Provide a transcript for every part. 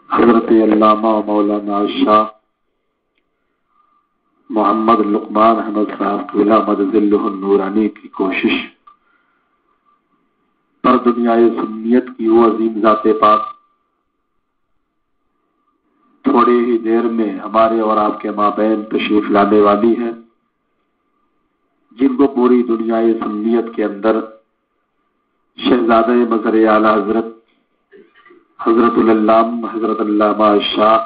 حضرت علامہ مولانا شاہ محمد لقمان احمد صاحب قبلہ مدذلہ النورانی کی کوشش پر دنیائے سنیت کی وہ عظیم ذات پاک تھوڑی ہی دیر میں ہمارے اور آپ کے مابین تشریف لانے والی ہے، جن کو پوری دنیائے سنیت کے اندر شہزادہ مظہر اعلی حضرت حضرت علامہ شاہ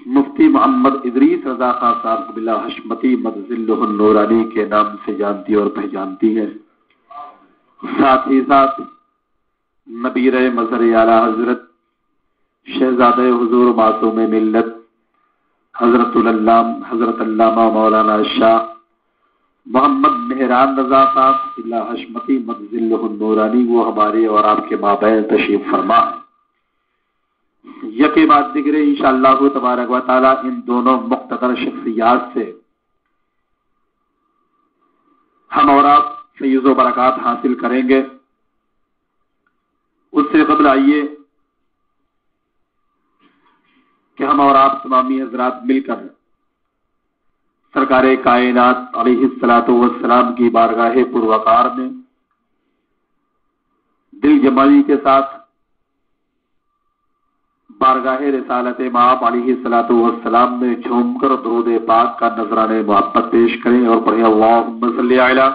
مفتی محمد ادریس رضا خان صاحب قبلہ حشمتی مدذلہ النورانی کے نام سے جانتی اور پہچانتی ہے۔ ساتھ ہی ساتھ نبیر مظہر اعلی حضرت شہزادہ حضور معصوم ملت حضرت علامہ مولانا شاہ محمد مہران رضا صاحب قبلہ حشمتی مدذلہ النورانی وہ ہمارے اور آپ کے مابین تشریف فرما ہے۔ یکے بعد دیگر انشاءاللہ تبارک و تعالی ان دونوں مقتدر شخصیات سے ہم اور آپ فیض و برکات حاصل کریں گے۔ اس سے قبل آئیے کہ ہم اور آپ تمامی حضرات مل کر سرکار کائنات علیہ الصلوۃ والسلام کی بارگاہ پروقار میں دل جمعی کے ساتھ بارگاہ رسالت مآب علیہ الصلوۃ والسلام میں جھوم کر درود پاک کا نذرانہ محبت پیش کریں اور پڑھیں اللہم صلی علی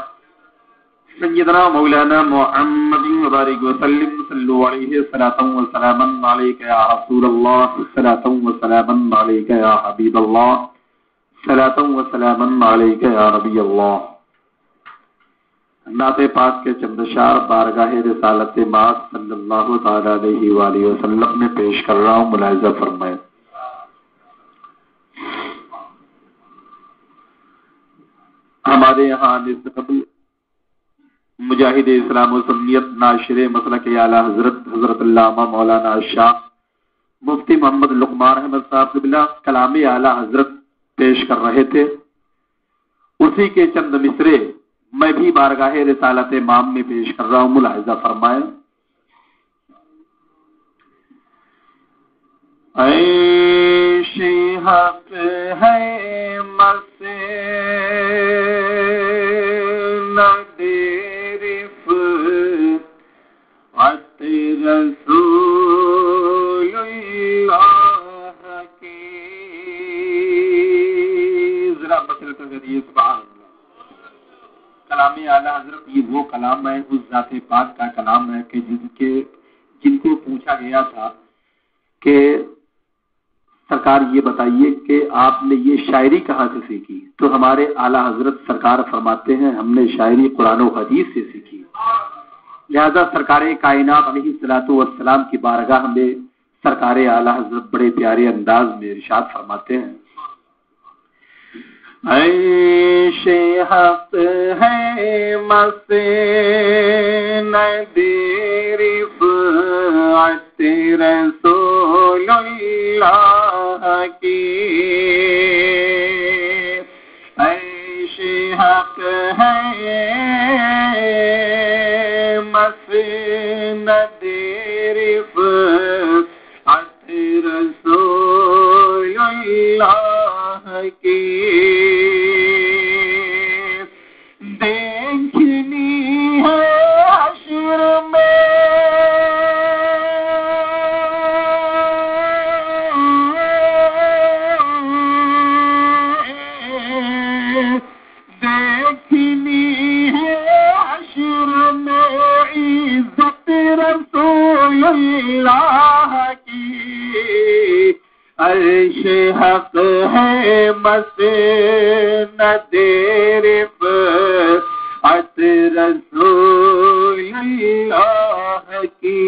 سیدنا مولانا محمد وبارک وسلم صلو علیہ صلاۃ و سلام علیک یا رسول اللہ صلاۃ و سلام علیک یا حبیب اللہ صلاۃ و سلام علیک یا نبی اللہ۔ نعت پاک کے چند اشعار بارگاہ رسالت مآب صلی اللہ تعالی علیہ وآلہ وسلم میں پیش کر رہا ہوں، ملاحظہ فرمائیں۔ ہمارے یہاں قبل مجاہد اسلام و سنیت ناشر مسلک اعلی حضرت علامہ مولانا شاہ مفتی محمد لقمان احمد صاحب قبلہ کلام اعلی حضرت پیش کر رہے تھے، اسی کے چند مصرے میں بھی بارگاہ رسالت مام میں پیش کر رہا ہوں، ملاحظہ فرمائیں۔ عیش حق ہے رسول اللہ کی ذرا بسر کر دیے سبحان اللہ۔ کلام اعلی حضرت یہ وہ کلام ہے، اس ذات پاک کا کلام ہے کہ جن کو پوچھا گیا تھا کہ سرکار یہ بتائیے کہ آپ نے یہ شاعری کہاں سے سیکھی، تو ہمارے اعلی حضرت سرکار فرماتے ہیں ہم نے شاعری قرآن و حدیث سے سیکھی۔ لہذا سرکار کائنات علیہ الصلوۃ والسلام کی بارگاہ میں سرکار اعلی حضرت بڑے پیارے انداز میں ارشاد فرماتے ہیں، عیش حق ہے مسند رفعت رسول اللہ کی، عیش حق ہے مسند رفعت رسول اللہ کی، دیکھنی ہے حشر میں رسول اللہ کی، عرش حق ہے مسند رفعت رسول اللہ کی۔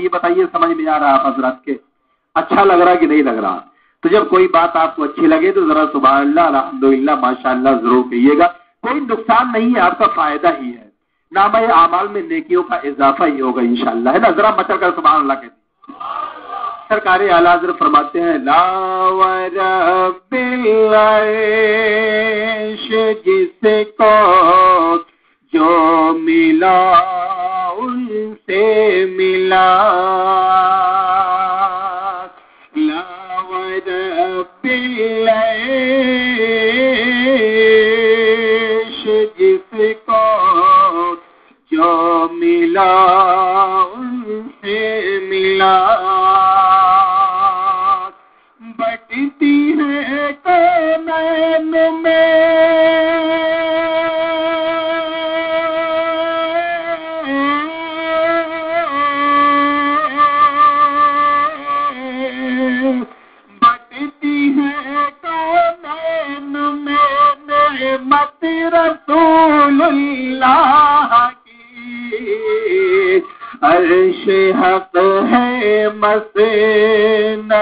یہ بتائیے سمجھ میں آ رہا آپ حضرات کے اچھا لگ رہا کہ نہیں لگ رہا؟ تو جب کوئی بات آپ کو اچھی لگے تو ذرا سبحان اللہ الحمدللہ ماشاءاللہ ضرور کہیے گا، کوئی نقصان نہیں ہے، آپ کا فائدہ ہی ہے، نامہ اعمال میں نیکیوں کا اضافہ ہی ہوگا انشاءاللہ، ہے نا؟ ذرا مچل کر سبحان اللہ کہتے ہیں۔ سرکار اعلی حضرت فرماتے ہیں لا ورب العرش جس کو جو ملا ان سے ملا لا ورب العیش جس کو جو ملا ان سے ملا بٹتی ہے کونین میں بٹتی ہے کونین میں نعمت رسول اللہ کی عرش حق ہے مسند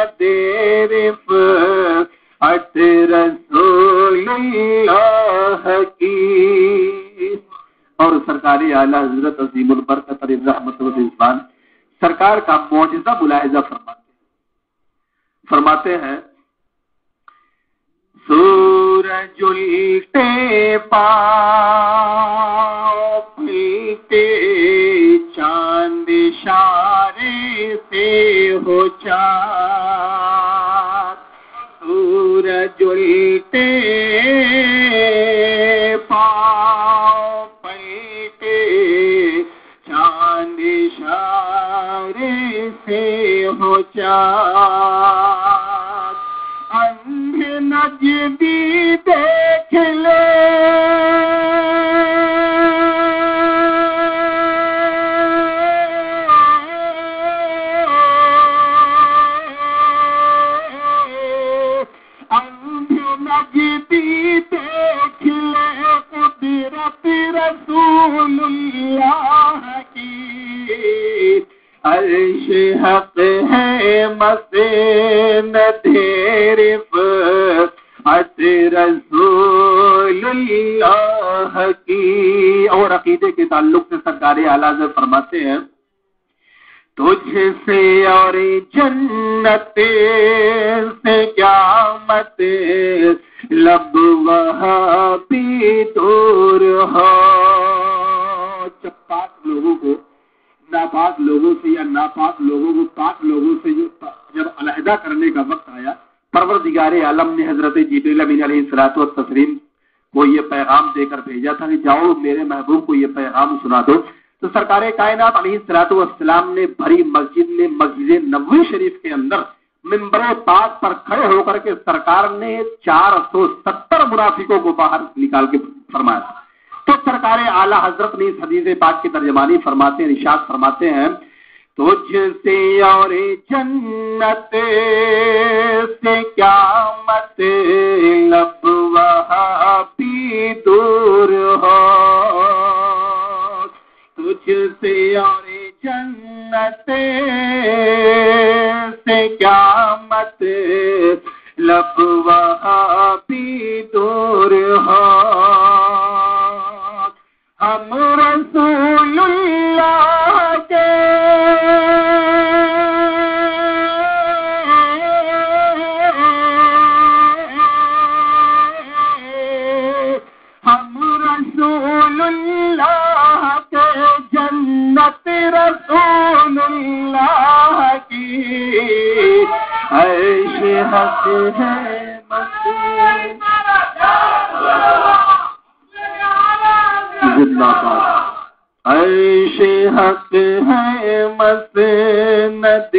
رفعت رسول اللہ کی. اور سرکار اعلیٰ حضرت عظیم البرکت علیہ رحمت و رضوان سرکار کا معجزہ ملاحظہ فرماتے ہیں سورج الٹے پاؤں پھلتے چاند اشارے سے ہو چار سورج الٹے پاؤں پھلتے چاند اشارے سے ہو چار اندھے نجدی دیکھ لے اندھے نجدی دیکھ لے قدرت رسول اللہ کی عرش حق ہے مسند رفعت رسول اللہ کی. اور عقیدے کے تعلق سے سرکار اعلیٰ فرماتے ہیں تجھ سے اور جنت سے قیامت لب وہاں بھی دور ہو. جب پاک لوگوں کو ناپاک لوگوں سے یا ناپاک لوگوں کو پاک لوگوں سے جب علیحدہ کرنے کا وقت آیا پروردگار عالم نے حضرت جبریل امین علیہ الصلوۃ والتسلیم کو یہ پیغام دے کر بھیجا تھا کہ جاؤ میرے محبوب کو یہ پیغام سنا دو. تو سرکار کائنات علیہ الصلوۃ والسلام نے بھری مسجد میں مسجد نبوی شریف کے اندر منبر پاک پر کھڑے ہو کر کے سرکار نے 470 منافقوں کو باہر نکال کے فرمایا. تو سرکار اعلیٰ حضرت نے اس حدیث پاک کی ترجمانی فرماتے ہیں ارشاد فرماتے ہیں تجھ سے اور جنت سے قیامت لب وہاں بھی دور ہو. تجھ سے اور جنت سے قیامت لب وہاں بھی دور ہو. ہم رسول اللہ کے رسول اللہ کے جنت رسول اللہ کی عیش حق ہے زندہ باد عیش حق ہے مسند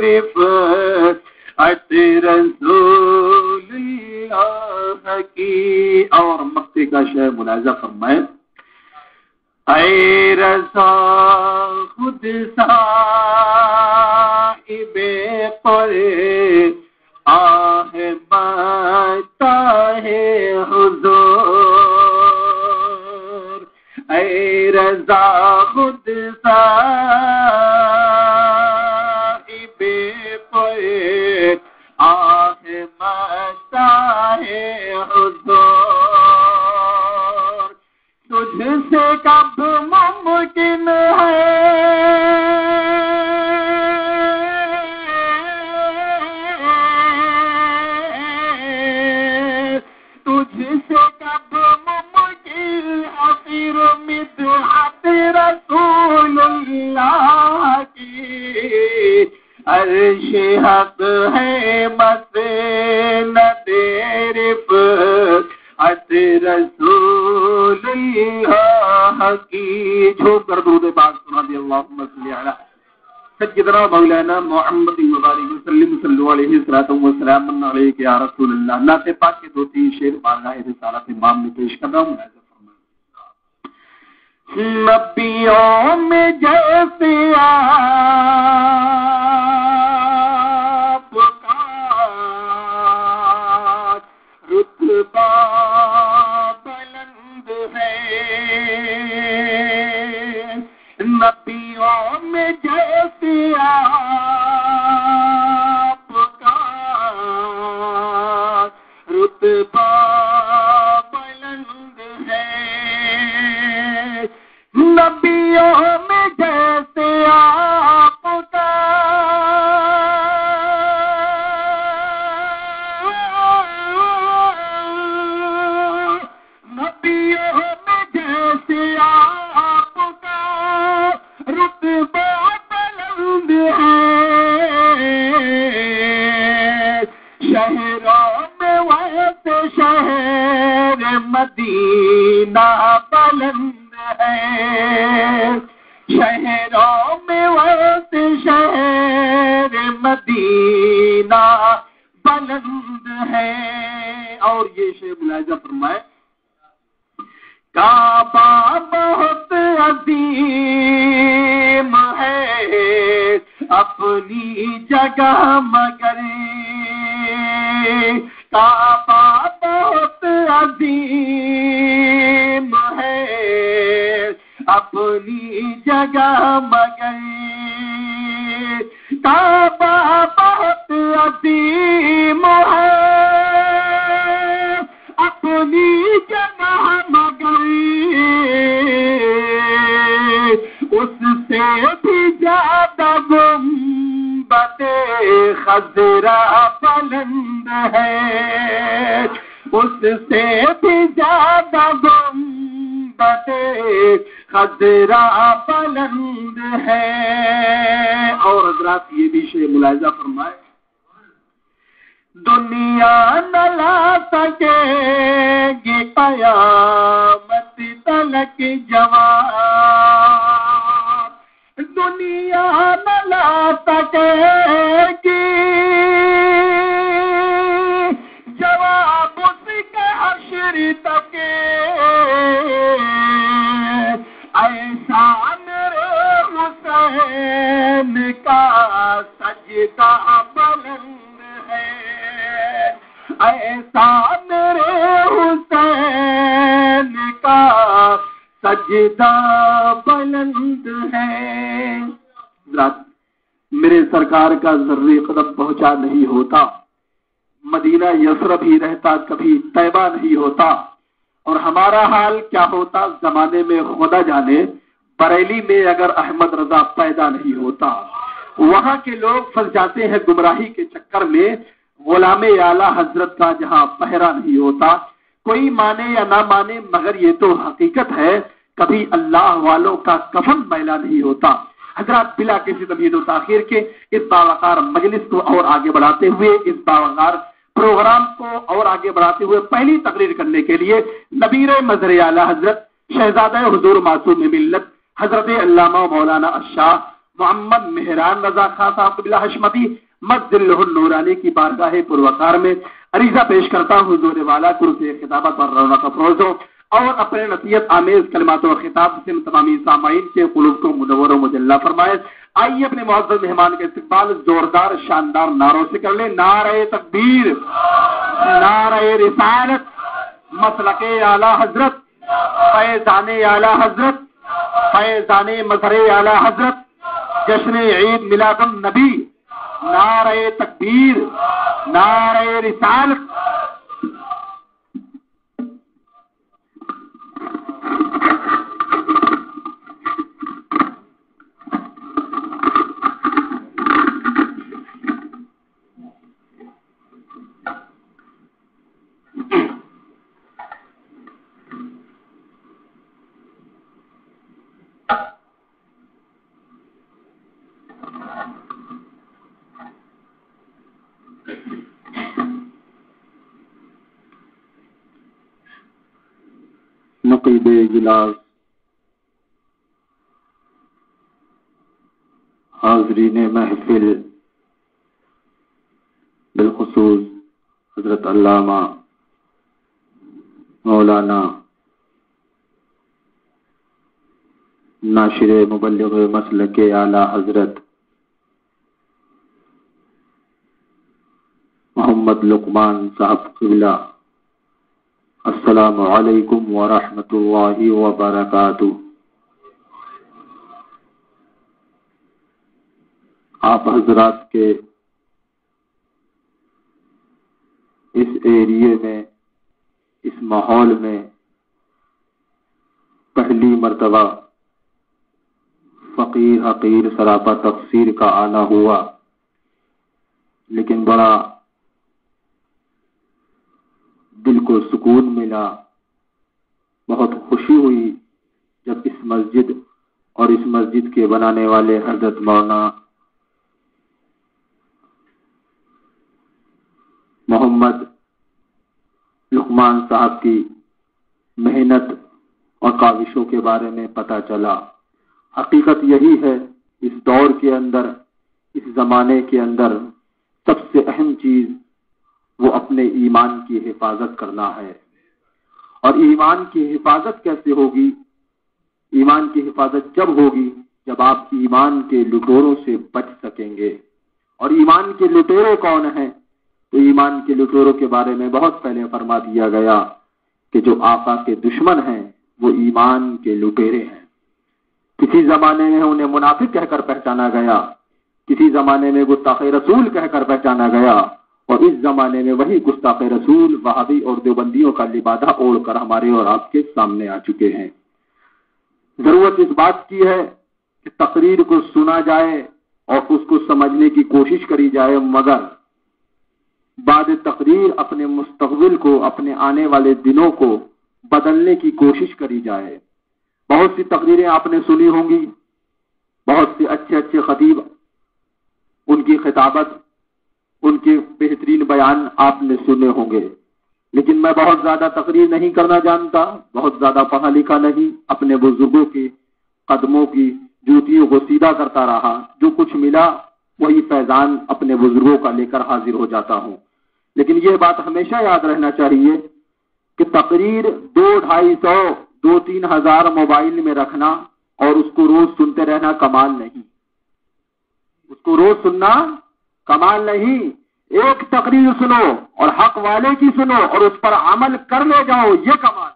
رفعت رسول اللہ کی. اور مکے کا شہر ملاحظہ فرمائے اے رضا خود صاحب پر آہ ماتا ہے حضور. اے رضا خود صاحب پر آہ ماتا ہے حضور. تجھ سے کب ممکن ہے تجھ سے کب ممکن ہے پھر کی جھوک کر درود پاک سنا دی اللہم صلی علی سیدنا مولانا محمد مبارک وسلم صلی علیہ وسلم علیک یا رسول اللہ. نعت پاک کے دو تین شعر بارگاہ رسالت امام میں پیش کر رہا ہوں. نبیوں میں جیسے آپ کا رتبہ بلند ہے، نبیوں میں جیسے آپ کا رتبہ بلند ہے، نبیوں میں جیسے آپ کا نبیوں میں جیسے آپ کا رتبہ بلند ہے، شہروں میں ویسے شہر مدینہ بلند ہے، شہروں میں ویسے شہر مدینہ بلند ہے. اور یہ شعر ملاحظہ فرمائے، کعبہ بہت عظیم ہے اپنی جگہ مگر، کعبہ بہت عظیم ہے اپنی جگہ مگر، کعبہ بہت عظیم ہے اپنی جگہ مگر، اس سے بھی زیادہ گنبد خضرا بلند ہے، اس سے بھی زیادہ گنبد خضرا بلند ہے. اور حضرات یہ بھی شعر ملاحظہ فرمائے، دنیا نہ لا سکے گی قیامت تلک جواب، دنیا نہ لا سکے گی جواب اس کے حشر تک، ایسا میرے حسین کا سجدہ بلند ہے، ایسا میرے حسین کا سجدہ بلند ہے. میرے سرکار کا ذرے قدم پہنچا نہیں ہوتا، مدینہ یثرب ہی رہتا، کبھی طیبہ نہیں ہوتا، اور ہمارا حال کیا ہوتا زمانے میں خدا جانے. بریلی میں اگر احمد رضا پیدا نہیں ہوتا، وہاں کے لوگ پھنس جاتے ہیں گمراہی کے چکر میں، غلام اعلیٰ حضرت کا جہاں پہرا نہیں ہوتا. کوئی مانے یا نہ مانے مگر یہ تو حقیقت ہے، کبھی اللہ والوں کا کفن میلا نہیں ہوتا. حضرات بلا کسی تمہید و تاخیر کے اس باوقار مجلس کو اور آگے بڑھاتے ہوئے، اس باوقار پروگرام کو اور آگے بڑھاتے ہوئے پہلی تقریر کرنے کے لیے نبیر مظہر اعلیٰ حضرت شہزادہ حضور معصوم ملت حضرت علامہ مولانا الشاہ محمد مہران رضا خان صاحب قبلہ حشمتی مدظلہ النورانی کی بارگاہ پروقار میں عریضہ پیش کرتا ہوں. حضور والا کرسی خطابت اور رونق افروز ہو، اور اپنے نصیحت آمیز کلمات و خطاب سے تمامی سامعین کے قلوب کو منور و مجلہ فرمائے. آئیے اپنے معزز مہمان کے استقبال زوردار شاندار نعروں سے کر لیں. نعرہ تکبیر، نعرہ رسالت، مسلک اعلیٰ حضرت، فیضان اعلیٰ حضرت، فیضان مظہر اعلیٰ حضرت، جشن عید میلاد النبی. نعرہ تکبیر، نعرہ رسالت. نقیب اجلاس حاضرین محفل، بالخصوص حضرت علامہ مولانا ناشر مبلغ مسلک اعلی حضرت محمد لقمان صاحب قبلہ، السلام علیکم ورحمۃ اللہ وبرکاتہ۔ آپ حضرات کے اس ایریے میں، اس ماحول میں پہلی مرتبہ فقیر حقیر سراپا تفسیر کا آنا ہوا، لیکن بڑا دل کو سکون ملا، بہت خوشی ہوئی جب اس مسجد اور اس مسجد کے بنانے والے حضرت مولانا محمد لقمان صاحب کی محنت اور کاوشوں کے بارے میں پتہ چلا۔ حقیقت یہی ہے، اس دور کے اندر، اس زمانے کے اندر سب سے اہم چیز وہ اپنے ایمان کی حفاظت کرنا ہے۔ اور ایمان کی حفاظت کیسے ہوگی؟ ایمان کی حفاظت جب ہوگی جب آپ ایمان کے لٹوروں سے بچ سکیں گے۔ اور ایمان کے لٹورے کون ہیں؟ تو ایمان کے لٹوروں کے بارے میں بہت پہلے فرما دیا گیا کہ جو آقا کے دشمن ہیں وہ ایمان کے لٹیرے ہیں۔ کسی زمانے میں انہیں منافق کہہ کر پہچانا گیا، کسی زمانے میں گستاخ رسول کہہ کر پہچانا گیا، اور اس زمانے میں وہی گستاخ رسول وہابی اور دیوبندیوں کا لبادہ اوڑھ کر ہمارے اور آپ کے سامنے آ چکے ہیں۔ ضرورت اس بات کی ہے کہ تقریر کو سنا جائے اور اس کو سمجھنے کی کوشش کری جائے، مگر بعد تقریر اپنے مستقبل کو، اپنے آنے والے دنوں کو بدلنے کی کوشش کری جائے۔ بہت سی تقریریں آپ نے سنی ہوں گی، بہت سے اچھے اچھے خطیب، ان کی خطابت، ان کے بہترین بیان آپ نے سنے ہوں گے، لیکن میں بہت زیادہ تقریر نہیں کرنا جانتا، بہت زیادہ پڑھا لکھا نہیں، اپنے بزرگوں کے قدموں کی جوتیوں کو سیدھا کرتا رہا، جو کچھ ملا وہی فیضان اپنے بزرگوں کا لے کر حاضر ہو جاتا ہوں۔ لیکن یہ بات ہمیشہ یاد رہنا چاہیے کہ تقریر 200-250 2-3 ہزار موبائل میں رکھنا اور اس کو روز سنتے رہنا کمال نہیں، اس کو روز سننا کمال نہیں۔ ایک تقریر سنو اور حق والے کی سنو اور اس پر عمل کر لے جاؤ، یہ کمال۔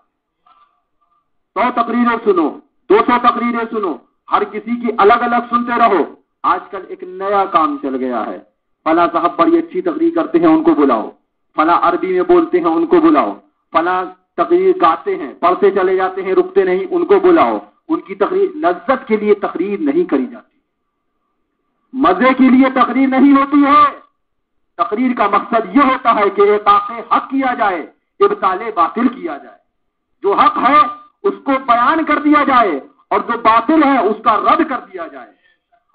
100 تقریریں سنو، 200 تقریریں سنو، ہر کسی کی الگ الگ سنتے رہو۔ آج کل ایک نیا کام چل گیا ہے، فلاں صاحب بڑی اچھی تقریر کرتے ہیں ان کو بلاؤ، فلاں عربی میں بولتے ہیں ان کو بلاؤ، فلاں تقریر گاتے ہیں، پڑھتے چلے جاتے ہیں، رکتے نہیں، ان کو بلاؤ۔ ان کی تقریر لذت کے لیے تقریر نہیں کری جاتی، مزے کے لیے تقریر نہیں ہوتی ہے۔ تقریر کا مقصد یہ ہوتا ہے کہ احقاق حق کیا جائے، ابطال باطل کیا جائے، جو حق ہے اس کو بیان کر دیا جائے اور جو باطل ہے اس کا رد کر دیا جائے۔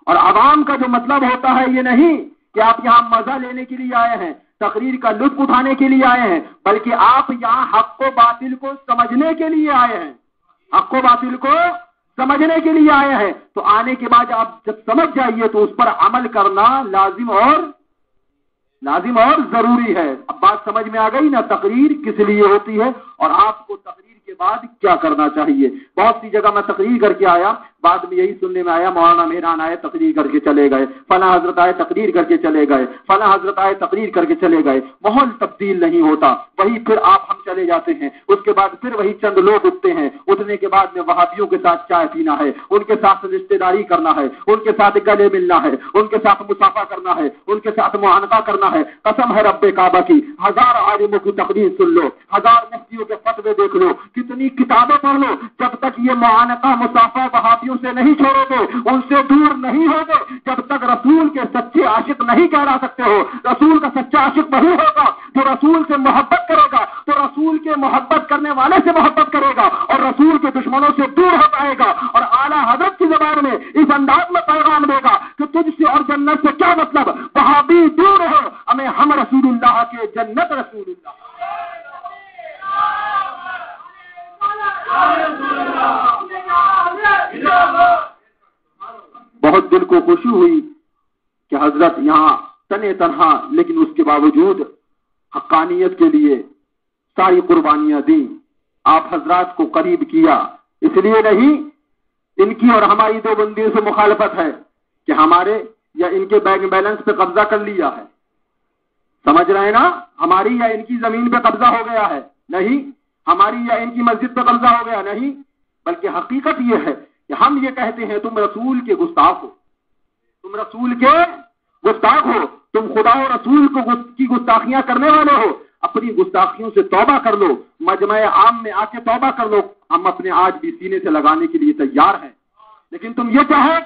اور عوام کا جو مطلب ہوتا ہے یہ نہیں کہ آپ یہاں مزہ لینے کے لیے آئے ہیں، تقریر کا لطف اٹھانے کے لیے آئے ہیں، بلکہ آپ یہاں حق و باطل کو سمجھنے کے لیے آئے ہیں، حق و باطل کو سمجھنے کے لیے آئے ہیں۔ تو آنے کے بعد آپ جب سمجھ جائیے تو اس پر عمل کرنا لازم اور ضروری ہے۔ اب بات سمجھ میں آ گئی نا، تقریر کس لیے ہوتی ہے اور آپ کو تقریر کے بعد کیا کرنا چاہیے۔ بہت سی جگہ میں تقریر کر کے آیا، بعد میں یہی سننے میں آیا مولانا مہران آئے تقریر کر کے چلے گئے، فلاں حضرت آئے تقریر کر کے چلے گئے، فلاں حضرت آئے تقریر کر کے چلے گئے۔ ماحول تبدیل نہیں ہوتا، وہی پھر آپ ہم چلے جاتے ہیں، اس کے بعد پھر وہی چند لوگ اٹھتے ہیں، اٹھنے کے بعد میں وہابیوں کے ساتھ چائے پینا ہے، ان کے ساتھ رشتے داری کرنا ہے، ان کے ساتھ گلے ملنا ہے، ان کے ساتھ مسافہ کرنا ہے، ان کے ساتھ معانقہ کرنا ہے۔ قسم ہے رب کعبہ کی، 1000 عالموں کی تقریر سن لو، 1000 مفتیوں کے فتوے دیکھ لو، کتنی کتابیں پڑھ لو، جب تک یہ معانقہ مسافہ وہابیوں سے نہیں چھوڑو گے، ان سے دور نہیں ہوگے، جب تک رسول کے سچے عاشق نہیں کہلا سکتے ہو۔ رسول کا سچا عاشق وہی ہوگا جو رسول سے محبت کرے گا، تو رسول کے محبت کرنے والے سے محبت کرے گا اور رسول کے دشمنوں سے دور ہو جائے گا، اور اعلیٰ حضرت کی زبان میں اس انداز میں پیغام دے گا کہ تجھ سے اور جنت سے کیا مطلب، وہابی دور ہو، ہمیں ہم رسول اللہ کے، جنت رسول اللہ۔ بہت دل کو خوشی ہوئی حضرت یہاں تنے تنہا لیکن اس کے باوجود حقانیت کے لیے ساری قربانیاں دیں، آپ حضرات کو قریب کیا، اس لیے نہیں ان کی اور ہماری دو بندیوں سے مخالفت ہے کہ ہمارے یا ان کے بینک بیلنس پہ قبضہ کر لیا ہے، سمجھ رہے ہیں نا، ہماری یا ان کی زمین پہ قبضہ ہو گیا ہے، نہیں، ہماری یا ان کی مسجد پہ قبضہ ہو گیا، نہیں، بلکہ حقیقت یہ ہے کہ ہم یہ کہتے ہیں تم رسول کے گستاخ ہو، تم رسول کے گستاخ ہو، تم خدا و رسول کی گستاخیاں کرنے والے ہو، اپنی گستاخیوں سے توبہ کر لو، مجمع عام میں آ کے توبہ کر لو، ہم اپنے آج بھی سینے سے لگانے کے لیے تیار ہیں، لیکن تم یہ چاہو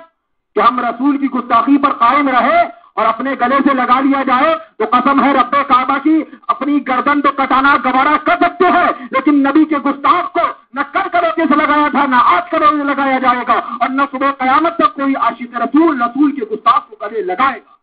کہ ہم رسول کی گستاخی پر قائم رہے اور اپنے گلے سے لگا لیا جائے تو قسم ہے رب کعبہ کی اپنی گردن تو کٹانا گوارا کر سکتے ہیں، لیکن نبی کے گستاخ کو نہ کر کروٹے سے لگایا تھا، نہ آج کروٹے سے لگایا جائے گا، اور نہ صبح قیامت تک کوئی عاشق رسول کے گستاخ کو گلے لگائے گا۔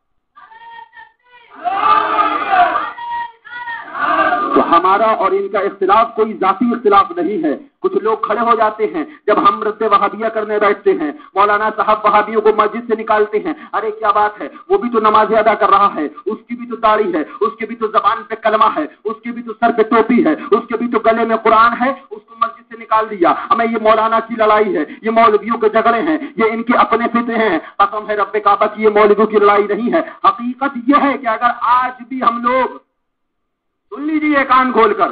تو ہمارا اور ان کا اختلاف کوئی ذاتی اختلاف نہیں ہے۔ کچھ لوگ کھڑے ہو جاتے ہیں جب ہم رد وہابیہ کرنے بیٹھتے ہیں، مولانا صاحب وہابیوں کو مسجد سے نکالتے ہیں، ارے کیا بات ہے، وہ بھی تو نمازیں ادا کر رہا ہے، اس کی بھی تو داڑھی ہے، اس کے بھی تو زبان پہ کلمہ ہے، اس کے بھی تو سر پہ ٹوپی ہے، اس کے بھی تو گلے میں قرآن ہے، اس کو مسجد سے نکال دیا۔ ہمیں یہ مولانا کی لڑائی ہے، یہ مولویوں کے جھگڑے ہیں، یہ ان کے اپنے فتنے ہیں، قسم ہے رب کعبہ کی یہ مولویوں کی لڑائی نہیں ہے۔ حقیقت یہ ہے کہ اگر آج بھی ہم لوگ، سن لیجیے کان کھول کر،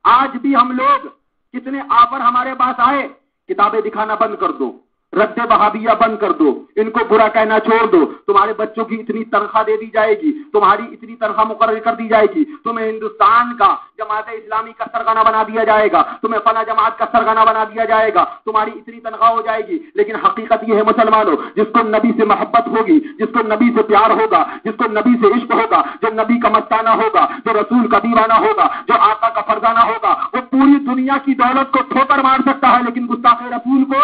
آج بھی ہم لوگ کتنے آفر ہمارے پاس آئے، کتابیں دکھانا بند کر دو، رد وہابیہ بند کر دو، ان کو برا کہنا چھوڑ دو، تمہارے بچوں کی اتنی تنخواہ دے دی جائے گی، تمہاری اتنی تنخواہ مقرر کر دی جائے گی، تمہیں ہندوستان کا جماعت اسلامی کا سرگنا بنا دیا جائے گا، تمہیں فلاں جماعت کا سرگنا بنا دیا جائے گا، تمہاری اتنی تنخواہ ہو جائے گی۔ لیکن حقیقت یہ ہے مسلمانوں، جس کو نبی سے محبت ہوگی، جس کو نبی سے پیار ہوگا، جس کو نبی سے عشق ہوگا، جو نبی کا مستانہ ہوگا، جو رسول کا دیوانہ ہوگا، جو آقا کا فرزانہ ہوگا، وہ پوری دنیا کی دولت کو ٹھوکر مار سکتا ہے، لیکن گستاخ رسول کو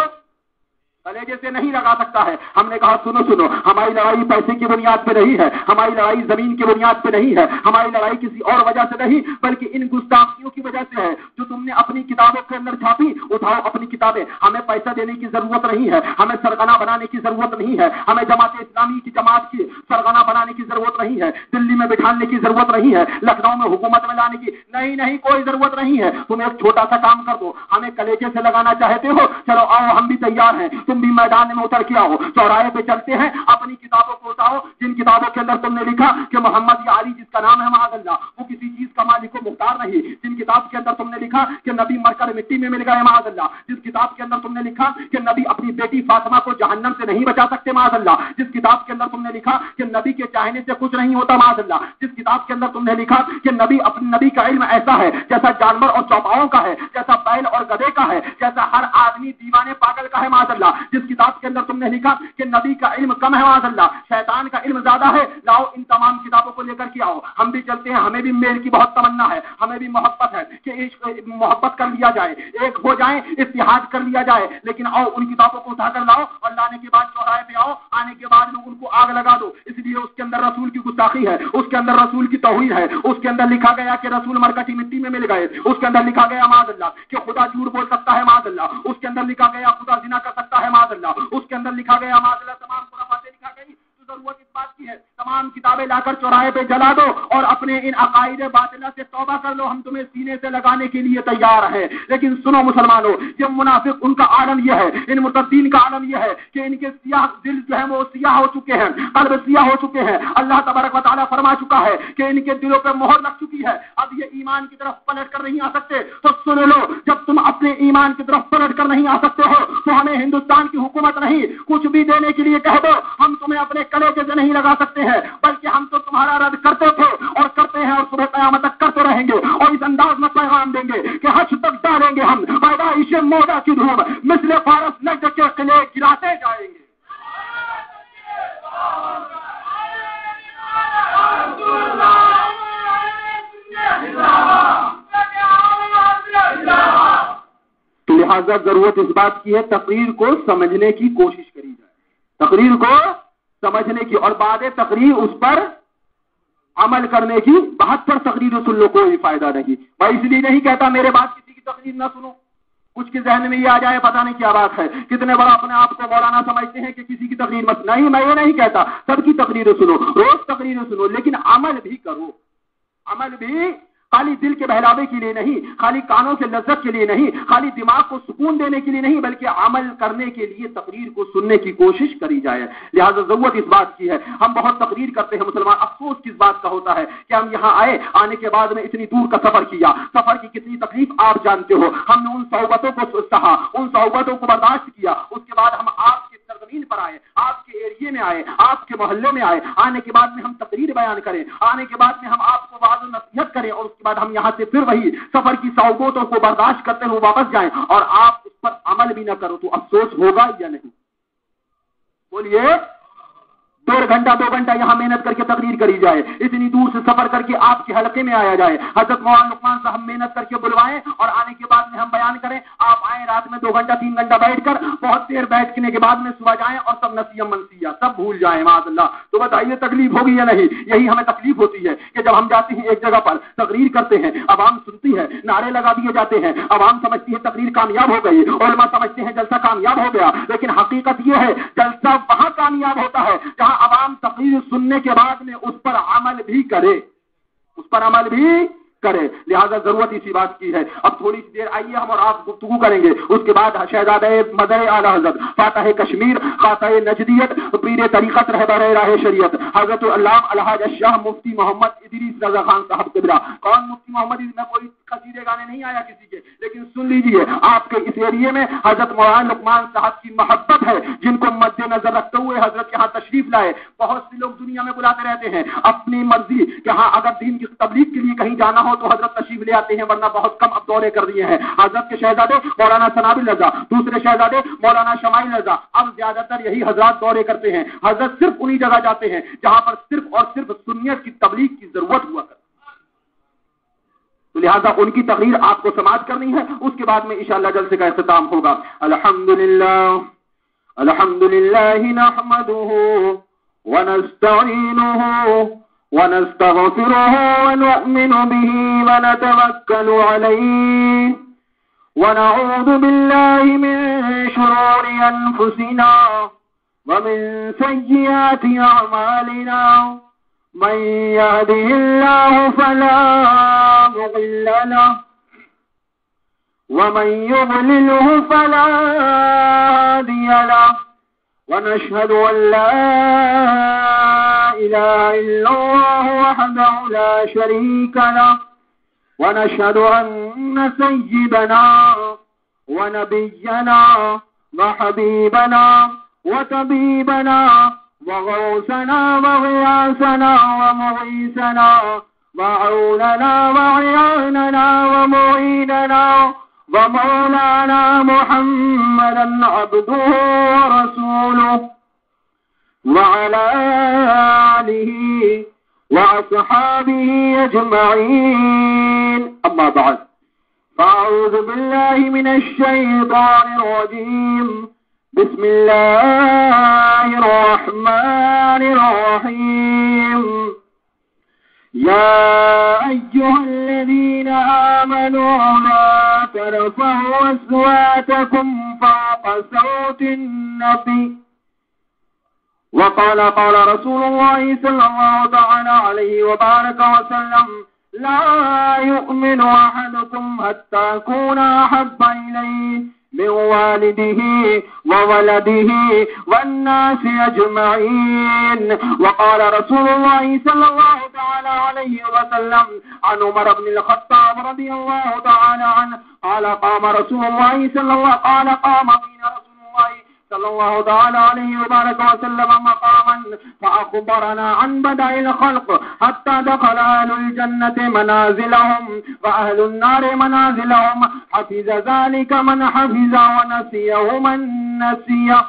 کلیجے سے نہیں لگا سکتا ہے۔ ہم نے کہا سنو سنو، ہماری لڑائی پیسے کی بنیاد پہ نہیں ہے، ہماری لڑائی زمین کی بنیاد پہ نہیں ہے، ہماری لڑائی کسی اور وجہ سے نہیں، بلکہ ان گستاخیوں کی وجہ سے ہے جو تم نے اپنی کتابوں کے اندر چھاپی۔ اٹھاؤ اپنی کتابیں، ہمیں پیسہ دینے کی ضرورت نہیں ہے، ہمیں سرگنا بنانے کی ضرورت نہیں ہے، ہمیں جماعت اسلامی کی جماعت کی سرگنا بنانے کی ضرورت نہیں ہے، دلی میں بٹھانے کی ضرورت نہیں ہے، لکھنؤ میں حکومت میں لانے کی نہیں کوئی ضرورت نہیں ہے۔ تم ایک چھوٹا سا کام کر دو، ہمیں کلیجے سے لگانا چاہتے ہو، چلو آؤ ہم بھی تیار ہیں، تم بھی میدان میں اتر کے آؤ، چوراہے پہ چلتے ہیں، اپنی کتابوں کو اٹھاؤ، جن کتابوں کے اندر تم نے لکھا کہ محمد یا علی جس کا نام ہے معاذ اللہ وہ کسی چیز کا مالک و مختار نہیں، جن کتاب کے اندر تم نے لکھا کہ نبی مر کر مٹی میں مل گئے معاذ اللہ، جس کتاب کے اندر تم نے لکھا کہ نبی اپنی بیٹی فاطمہ کو جہنم سے نہیں بچا سکتے معاذ اللہ، جس کتاب کے اندر تم نے لکھا کہ نبی کے چاہنے سے کچھ نہیں ہوتا معاذ اللہ، جس کتاب کے اندر تم نے لکھا کہ نبی کا علم ایسا ہے جیسا جانور اور چوپاؤں کا ہے، جیسا بیل اور گدھے کا ہے، جیسا ہر آدمی دیوانے پاگل کا ہے معاذ اللہ، جس کتاب کے اندر تم نے لکھا کہ نبی کا علم کم ہے معاذ اللہ، شیطان کا علم زیادہ ہے، لاؤ ان تمام کتابوں کو لے کر کے آؤ، ہم بھی چلتے ہیں، ہمیں بھی میل کی بہت تمنا ہے، ہمیں بھی محبت ہے کہ محبت کر لیا جائے، ایک ہو جائیں، اتحاد کر لیا جائے، لیکن آؤ ان کتابوں کو اٹھا کر لاؤ اور لانے کے بعد چوراہے پہ آؤ، آنے کے بعد لوگ ان کو آگ لگا دو، اس لیے اس کے اندر رسول کی گستاخی ہے، اس کے اندر رسول کی توہین ہے، اس کے اندر لکھا گیا کہ رسول مرکٹی مٹی میں مل گئے، اس کے اندر لکھا گیا معاذ اللہ کہ خدا جھوٹ بول سکتا ہے معاذ اللہ، اس کے اندر لکھا گیا خدا زنا کر سکتا ہے معاذ اللہ، اس کے اندر لکھا گیا معاذ اللہ تمام خرافاتیں لکھا گئی۔ تو ضرورت اس بات کی ہے تمام کتابیں لا کر چوراہے پہ جلا دو اور اپنے ان عقائد باطلہ سے توبہ کر لو، ہم تمہیں سینے سے لگانے کے لیے تیار ہیں۔ لیکن سنو مسلمانوں، یہ منافق ان کا عالم یہ ہے، ان مرتدین کا عالم یہ ہے کہ ان کے سیاہ دل جو ہیں وہ سیاہ ہو چکے ہیں، قلب سیاہ ہو چکے ہیں۔ اللہ تبارک و تعالیٰ فرما چکا ہے کہ ان کے دلوں پہ مہر لگ چکی ہے، اب یہ ایمان کی طرف پلٹ کر نہیں آ سکتے۔ تو سن لو، جب تم اپنے ایمان کی طرف پلٹ کر نہیں آ سکتے ہو تو ہمیں ہندوستان کی حکومت نہیں، کچھ بھی دینے کے لیے کہہ دو، ہم تمہیں اپنے کلیجے سے نہیں لگا سکتے ہیں، بلکہ ہم تو تمہارا رد کرتے تھے اور کرتے ہیں اور صبح قیامت تک کرتے رہیں گے، اور اس انداز میں پیغام دیں گے کہ حج تک ڈالیں گے ہم پیدائش مودا کی دھوم مثل فارس نجد کے قلعے گراتے جائیں گے۔ تو لہذا ضرورت اس بات کی ہے تقریر کو سمجھنے کی کوشش کری جائے، تقریر کو سمجھنے کی، اور بعد تقریر اس پر عمل کرنے کی۔ 72 تقریریں سن لو کوئی فائدہ نہیں۔ میں اس لیے نہیں کہتا میرے بعد کسی کی تقریر نہ سنو، کچھ کے ذہن میں یہ آ جائے پتہ نہیں کیا بات ہے، کتنے بڑا اپنے آپ کو مولانا سمجھتے ہیں کہ کسی کی تقریر مت، نہیں میں یہ نہیں کہتا، سب کی تقریریں سنو، روز تقریریں سنو، لیکن عمل بھی کرو، عمل بھی خالی دل کے بہلاوے کے لیے نہیں، خالی کانوں سے لذت کے لیے نہیں، خالی دماغ کو سکون دینے کے لیے نہیں، بلکہ عمل کرنے کے لیے تقریر کو سننے کی کوشش کری جائے۔ لہذا ضرورت اس بات کی ہے، ہم بہت تقریر کرتے ہیں مسلمان، افسوس کس بات کا ہوتا ہے کہ ہم یہاں آئے، آنے کے بعد میں اتنی دور کا سفر کیا، سفر کی کتنی تکلیف آپ جانتے ہو، ہم نے ان صحبتوں کو سہا، ان صحبتوں کو برداشت کیا، اس کے بعد ہم آپ کے سرزمین پر آئے، آپ کے ایریے میں آئے، آپ کے محلے میں آئے، آنے کے بعد میں ہم تقریر بیان کریں، آنے کے بعد میں ہم آپ کو وعظ و نصیحت کریں، اور اس کے بعد ہم یہاں سے پھر وہی سفر کی صعوبتوں کو برداشت کرتے ہوئے واپس جائیں اور آپ اس پر عمل بھی نہ کرو، تو افسوس ہوگا یا نہیں؟ بولیے۔ 2 گھنٹہ یہاں محنت کر کے تقریر کری جائے، اتنی دور سے سفر کر کے آپ کے حلقے میں آیا جائے، حضرت مولانا لقمان صاحب محنت کر کے بلوائیں اور آنے کے بعد میں ہم بیان کریں، آپ آئیں رات میں 2 گھنٹہ 3 گھنٹہ بیٹھ کر، بہت دیر بیٹھنے کے بعد میں صبح جائیں اور سب نسیم منسیہ سب بھول جائیں معاذ اللہ، تو بتائیے تکلیف ہوگی یا نہیں؟ یہی ہمیں تکلیف ہوتی ہے کہ جب ہم جاتے ہیں ایک جگہ پر تقریر کرتے ہیں، عوام سنتی ہے، نعرے لگا دیے جاتے ہیں، عوام سمجھتی ہے تقریر کامیاب ہو گئی، علماء سمجھتے ہیں جلسہ کامیاب ہو گیا، لیکن حقیقت یہ ہے جلسہ وہاں کامیاب ہوتا ہے جہاں عوام تقریر سننے کے بعد میں اس پر عمل بھی کرے، اس پر عمل بھی کرے۔ لہذا ضرورت اسی بات کی ہے۔ اب تھوڑی سی دیر آئیے ہم اور آپ گفتگو کریں گے، اس کے بعد شہزادہ مدر اعلی حضرت فاتح کشمیر خاطہ نجدیت پیر طریقت رہبر راہ شریعت حضرت علامہ الحاج الشاہ مفتی محمد ادریس رضا خان صاحب قبلہ، کون مفتی محمد ادریس، میں کوئی قصیدے گانے نہیں آیا کسی کے، لیکن سن لیجئے آپ کے اس ایریے میں حضرت مولانا لقمان صاحب کی محبت ہے، جن کو مد نظر رکھتے ہوئے حضرت یہاں تشریف لائے۔ بہت سے لوگ دنیا میں بلاتے رہتے ہیں اپنی مرضی کہ ہاں اگر دین کی تبلیغ کے لیے کہیں جانا ہو تو حضرت تشریف لے آتے ہیں، ورنہ بہت کم اب دورے کر دیے ہیں۔ حضرت کے شہزادے مولانا ثنابل رضا، دوسرے شہزادے مولانا شمائل رضا، اب زیادہ تر یہی حضرات دورے کرتے ہیں۔ حضرت صرف انہی جگہ جاتے ہیں جہاں پر صرف اور صرف سنیت کی تبلیغ کی ضرورت ہوا کرتی، تو لہذا ان کی تقریر آپ کو سماعت کرنی ہے، اس کے بعد میں انشاءاللہ جلسے کا اختتام ہوگا۔ الحمدللہ نحمده ونستعينه ونستغفره ونؤمن به ونتوكل عليه ونعوذ بالله من شرور أنفسنا ومن سيئات أعمالنا، من يهده الله فلا مضل له ومن يضلله فلا هادي له، ونشهد أن لا إله إلا الله وحده لا شريك له، ونشهد أن سيدنا ونبينا وحبيبنا وطبيبنا وغوثنا وغياثنا ومغيثنا وعوننا وعياننا ومعيننا ومولانا محمدا عبده ورسوله وعلى آله وأصحابه أجمعين، أما بعد، فأعوذ بالله من الشيطان الرجيم، بسم الله الرحمن الرحيم، يا أيها الذين آمنوا لا ترفعوا أصواتكم فوق صوت النبي، وقال رسول الله صلى الله تعالى عليه وبارك وسلم، لا يؤمن أحدكم حتى أكون أحب إليه من والده وولده والناس أجمعين، وقال رسول الله صلى الله تعالى عليه وسلم عن عمر بن الخطاب رضي الله تعالى عنه قال قام بين رسول الله صلى الله تعالى عليه وبارك وسلم مقاما فأخبرنا عن بدء الخلق حتى دخل أهل الجنة منازلهم وأهل النار منازلهم، حفظ ذلك من حفظ ونسيه من نسيه۔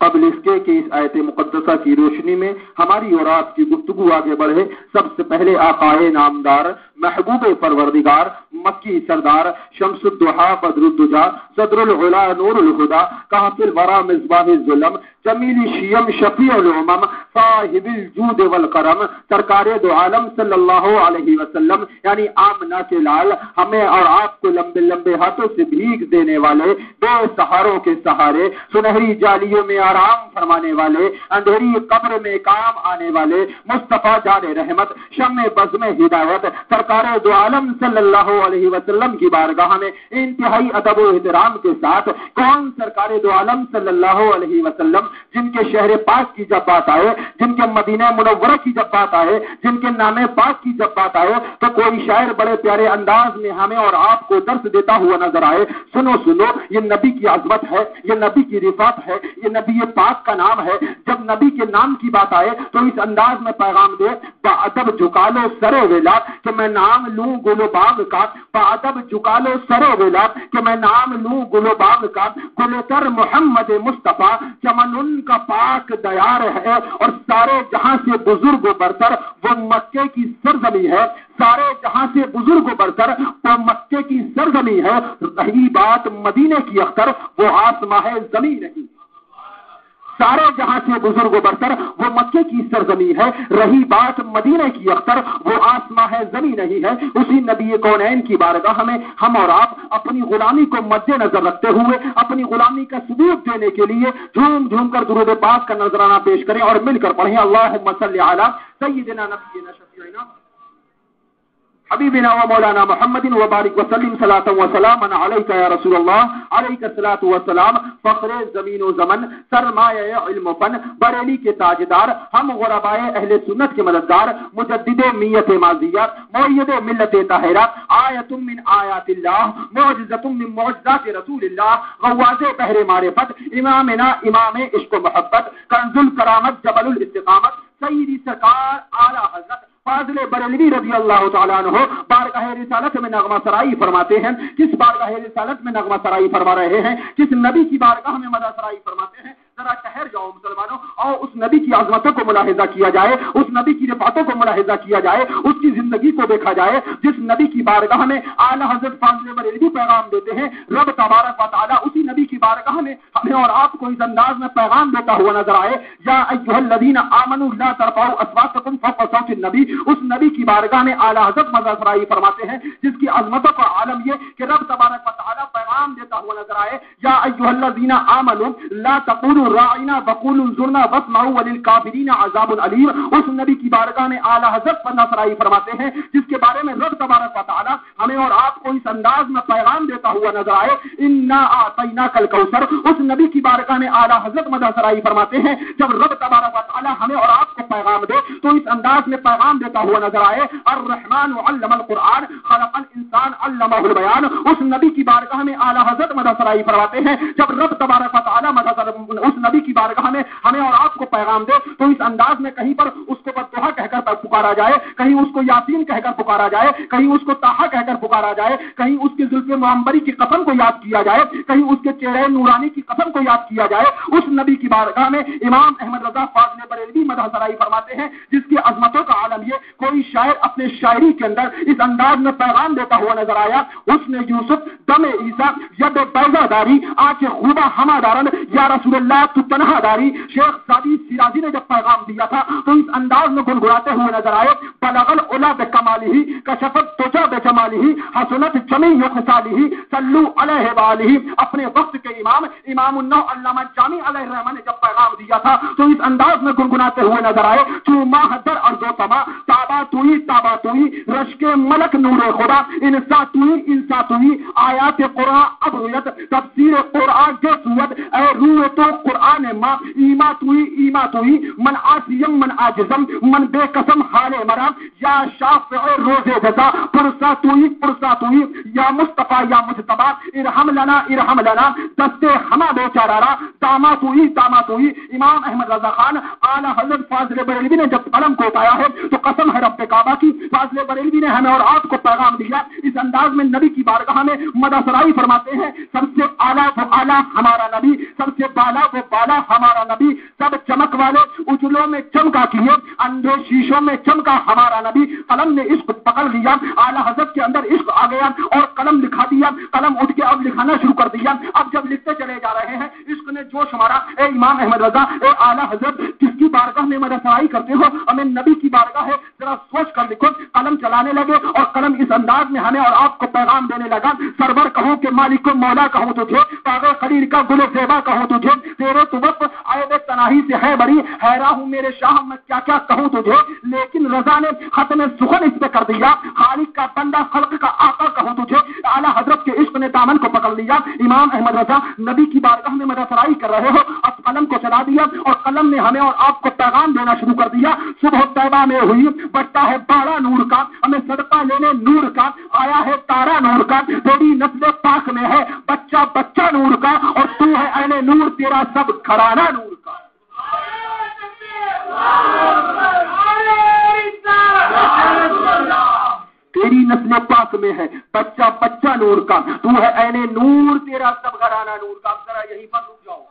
قبل اس کے کہ اس آیت مقدسہ کی روشنی میں ہماری اور آپ کی گفتگو آگے بڑھے، سب سے پہلے آقائے نامدار، محبوب پروردگار، مکی سردار، شمس الضحا بدر الدجا، صدر العلا نور الہدا، کافر ورا مصباح الظلم، جمیل شیم شفیع الامم، صاحب الجود والکرم، سرکار دو عالم صلی اللہ علیہ وسلم یعنی آمنہ کے لال، ہمیں اور آپ کو لمبے لمبے ہاتھوں سے بھیگ دینے والے، بے سہاروں کے سہارے، سنہری جالیوں میں آرام فرمانے والے، اندھیری قبر میں کام آنے والے، مصطفیٰ جان رحمت، شمع بزم ہدایت، سرکار دو عالم صلی اللہ علیہ وسلم کی بارگاہ میں انتہائی ادب و احترام کے ساتھ کون سرکار دو عالم صلی اللہ علیہ وسلم جن کے شہر پاک کی جب بات آئے، جن کے مدینہ منورہ کی جب بات آئے، جن کے نام پاک کی جب بات آئے، تو کوئی شاعر بڑے پیارے انداز میں ہمیں اور آپ کو درس دیتا ہوا نظر آئے، سنو سنو یہ نبی کی عظمت ہے، یہ نبی کی رفعت ہے، یہ نبی پاک کا نام ہے۔ جب نبی کے نام کی بات آئے تو اس انداز میں پیغام دے، بادب جھکا لو سرے ویلا کہ میں نام لوں گلو باغ کا، بادب جھکا لو سرے ویلا کہ میں نام لوں گلو باغ کا، گل کر محمد مصطفیٰ چمن ان کا پاک دیار ہے، اور سارے جہاں سے بزرگ و برتر وہ مکے کی سرزمین ہے، سارے جہاں سے بزرگ و برتر وہ مکے کی سرزمین ہے، رہی بات مدینے کی اختر وہ آسماں ہے زمین نہیں، سارے جہاں سے بزرگ و برتر وہ مکے کی سرزمین ہے، رہی بات مدینے کی اختر وہ آسماں ہے زمین نہیں ہے۔ اسی نبی کونین کی بارگاہ میں ہم اور آپ اپنی غلامی کو مد نظر رکھتے ہوئے اپنی غلامی کا ثبوت دینے کے لیے جھوم جھوم کر درود پاک کا نذرانہ پیش کریں اور مل کر پڑھیں اللہم صلی علی سیدنا نبینا شفیعنا حبیبنا و مولانا محمد وبارک وسلم صلاۃ و سلام علیک یا رسول اللہ، علیک الصلاۃ والسلام، فخر زمین و زمن، سرمایہ علم و فن، بریلی کے تاجدار، ہم غربائے اہل سنت کے مددگار، مجدد میت ماضیہ، مؤید ملت طاہرہ، آیت من آیات اللہ، معجزۃ من معجزات رسول اللہ، غواز بحر معرفت، امامنا امام عشق و محبت، کنز الکرامت، جبل الاستقامت، سیدی سرکار اعلی حضرت فاضل بریلوی رضی اللہ تعالیٰ عنہ بارگاہ رسالت میں نغمہ سرائی فرماتے ہیں۔ کس بارگاہ رسالت میں نغمہ سرائی فرما رہے ہیں؟ کس نبی کی بارگاہ میں مدح سرائی فرماتے ہیں؟ ذرا ٹھہر جاؤ مسلمانوں، اور اس نبی کی عظمتوں کو ملاحظہ کیا جائے، اس نبی کی رفعتوں کو ملاحظہ کیا جائے، اس کی زندگی کو دیکھا جائے جس نبی کی بارگاہ میں اعلیٰ حضرت فاضل بریلوی پیغام دیتے ہیں۔ رب تبارک و تعالیٰ اسی نبی کی بارگاہ میں ہمیں اور آپ کو اس انداز میں پیغام دیتا ہوا نظر آئے، یا ایھا الذین آمنوا لا ترفعوا اصواتکم فوق صوت النبی، اس نبی کی بارگاہ میں اعلیٰ حضرت مدح سرائی فرماتے ہیں جس کی عظمتوں کا عالم یہ کہ رب تبارک و تعالیٰ پیغام دیتا ہوا نظر آئے، یا ایھا الذین آمنوا لا تقولوا راعنا وقولوا انظرنا واسمعوا وللکافرین عذاب علیم، اس نبی کی بارگاہ میں اعلیٰ حضرت مدح سرائی فرماتے ہیں جس کے بارے میں رب تبارک و تعالیٰ ہمیں اور آپ کو اس انداز میں پیغام دیتا ہوا نظر آئے، انا اعطیناک الکوثر، اس نبی کی بارگاہ میں اعلیٰ حضرت مدح سرائی فرماتے ہیں جب رب تبارک و تعالیٰ ہمیں اور آپ کو پیغام دے تو اس انداز میں پیغام دیتا ہوا نظر آئے، الرحمن علم القرآن خلق الانسان علمہ البیان، اس نبی کی بارگاہ میں اعلیٰ حضرت مدح سرائی فرماتے ہیں جب رب تبارک و تعالیٰ اس نبی کی بارگاہ میں ہمیں اور آپ کو پیغام دے تو اس انداز میں کہیں پر اس کو بددعا کہہ کر پکارا جائے، کہیں اس کو یاسین کہہ کر پکارا جائے، کہیں اس کو طٰہٰ کہہ کر پکارا جائے، کہیں اس کے زلف معمبری کی قسم کو یاد کیا جائے، کہیں اس کے چہرے نورانی کی قسم کو یاد کیا جائے، اس نبی کی بارگاہ میں امام احمد رضا فاضل بریلوی مدح سرائی فرماتے ہیں جس کی عظمتوں کا عالم یہ کوئی شاعر اپنے شاعری کے اندر اس انداز میں پیغام دیتا ہوا نظر آیا، اس نے یوسف دم عیسیٰ ید بیضا داری آنکھ خوبہ ہما دارن یا رسول اللہ تو تنہا داری، شیخ سعدی شیرازی نے جب پیغام دیا تھا تو اس انداز میں گنگناتے ہوئے نظر آئے، بلغ العلا بکمالہ کشفت تجا بجمالہ حسنت جمیع خصالہ صلو علیہ وآلہ، اپنے وقت کے امام النو علامہ جامی علیہ الرحمہ نے جب پیغام دیا تھا تو اس انداز میں گنگناتے ہوئے نظر آئے، تو ماہ در ارض و سما تابا توئی رشک ملک نور خدا انسا توئی آیات قرآن اب رویت تفسیر قرآن کے سوت اے روح تو قرآن ماں ایما توئی من آسیم من آجزم من بے قسم حال مرام یا شافع روز جزا پرسا توئی یا مصطفیٰ یا مجتبا ارحم لنا دست ہما بے چارارا داما توئی امام احمد رضا خان اعلیٰ حضرت فاضل بریلوی نے جب قلم کو اٹھایا ہے تو قسم ہے رب کعبہ کی، فاضل بریلوی نے ہمیں اور آپ کو پیغام دیا اس انداز میں نبی کی بارگاہ میں مدح سرائی فرماتے ہیں، سب سے اعلیٰ وہ اعلیٰ ہمارا نبی، سب سے بالا وہ بالا ہمارا نبی، سب چمک والے اجلوں میں چمکا کیے اندھے شیشوں میں چمکا ہمارا نبی، قلم نے عشق پکڑ لیا، اعلیٰ حضرت کے اندر عشق آ گیا اور قلم لکھا دیا، قلم اٹھ کے اب لکھانا شروع کر دیا. اب جب لکھتے چلے جا رہے ہیں عشق نے جوش مارا. اے امام احمد رضا، اے اعلیٰ حضرت، کس کی بارگاہ میں مدد سرائی کرتے ہو؟ ہمیں نبی کی بارگاہ ہے، ذرا سوچ کر لکھو. قلم چلانے لگے اور قلم اس انداز میں ہمیں اور آپ کو پیغام دینے لگا. سرور کہوں کہ مالک کو مولا کہوں تجھے، کاغذ خلیل کا گل و زیبا کہوں تجھے، تیرے تو وقت عیب تناہی سے ہے بڑی، حیران ہوں میرے شاہ میں کیا کیا کہوں تجھے. لیکن رضا نے ختم سخن اس پہ کر دیا، خالق کا بندہ خلق کا آقا کہوں تجھے. اعلیٰ حضرت کے عشق نے دامن کو پکڑ لیا. امام احمد رضا نبی کی بارگاہ میں مدد سرائی کر رہے ہو، اب قلم کو چلا دیا اور قلم نے ہمیں اور آپ کو پیغام دینا شروع کر دیا. صبح طیبہ میں ہوئی، بڑھتا ہے باڑا نور کا، ہمیں صدقہ لینے نور کا، آیا ہے تارا نور کا، تیری نسل پاک میں ہے بچہ بچہ نور کا، اور تو ہے اہل نور، تیرا سب گھرانہ نور کا. تیری نسل پاک میں ہے بچہ بچہ نور کا، تو ہے اہل نور، تیرا سب گھرانہ نور کا. اب ذرا یہیں پر رک جاؤ.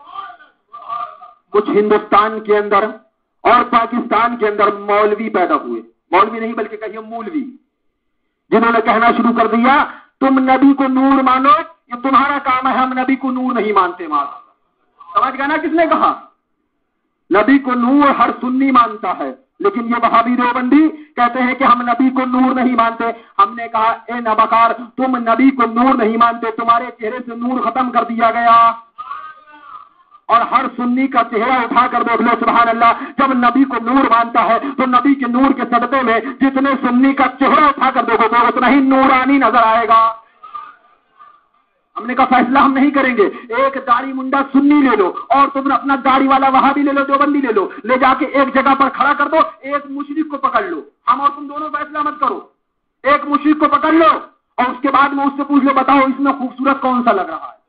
کچھ ہندوستان کے اندر اور پاکستان کے اندر مولوی پیدا ہوئے، مولوی نہیں بلکہ کہیے مولوی، جنہوں نے کہنا شروع کر دیا تم نبی کو نور مانو، یہ تمہارا کام ہے، ہم نبی کو نور نہیں مانتے. سمجھ گیا نا کس نے کہا؟ نبی کو نور ہر سنی مانتا ہے، لیکن یہ وہابی دیوبندی کہتے ہیں کہ ہم نبی کو نور نہیں مانتے. ہم نے کہا اے نبکار، تم نبی کو نور نہیں مانتے، تمہارے چہرے سے نور ختم کر دیا گیا. اور ہر سنی کا چہرہ اٹھا کر دیکھ لو، سبحان اللہ، جب نبی کو نور مانتا ہے تو نبی کے نور کے صدقے میں جتنے سنی کا چہرہ اٹھا کر دیکھو تو اتنا ہی نورانی نظر آئے گا. ہم نے کہا فیصلہ ہم نہیں کریں گے، ایک داڑھی منڈا سنی لے لو اور تم اپنا داڑھی والا وہابی لے لو، دیوبندی لے لو، لے جا کے ایک جگہ پر کھڑا کر دو، ایک مشرک کو پکڑ لو. ہم اور تم دونوں فیصلہ مت کرو، ایک مشرک کو پکڑ لو اور اس کے بعد میں اس سے پوچھ لو بتاؤ اس میں خوبصورت کون سا لگ رہا ہے.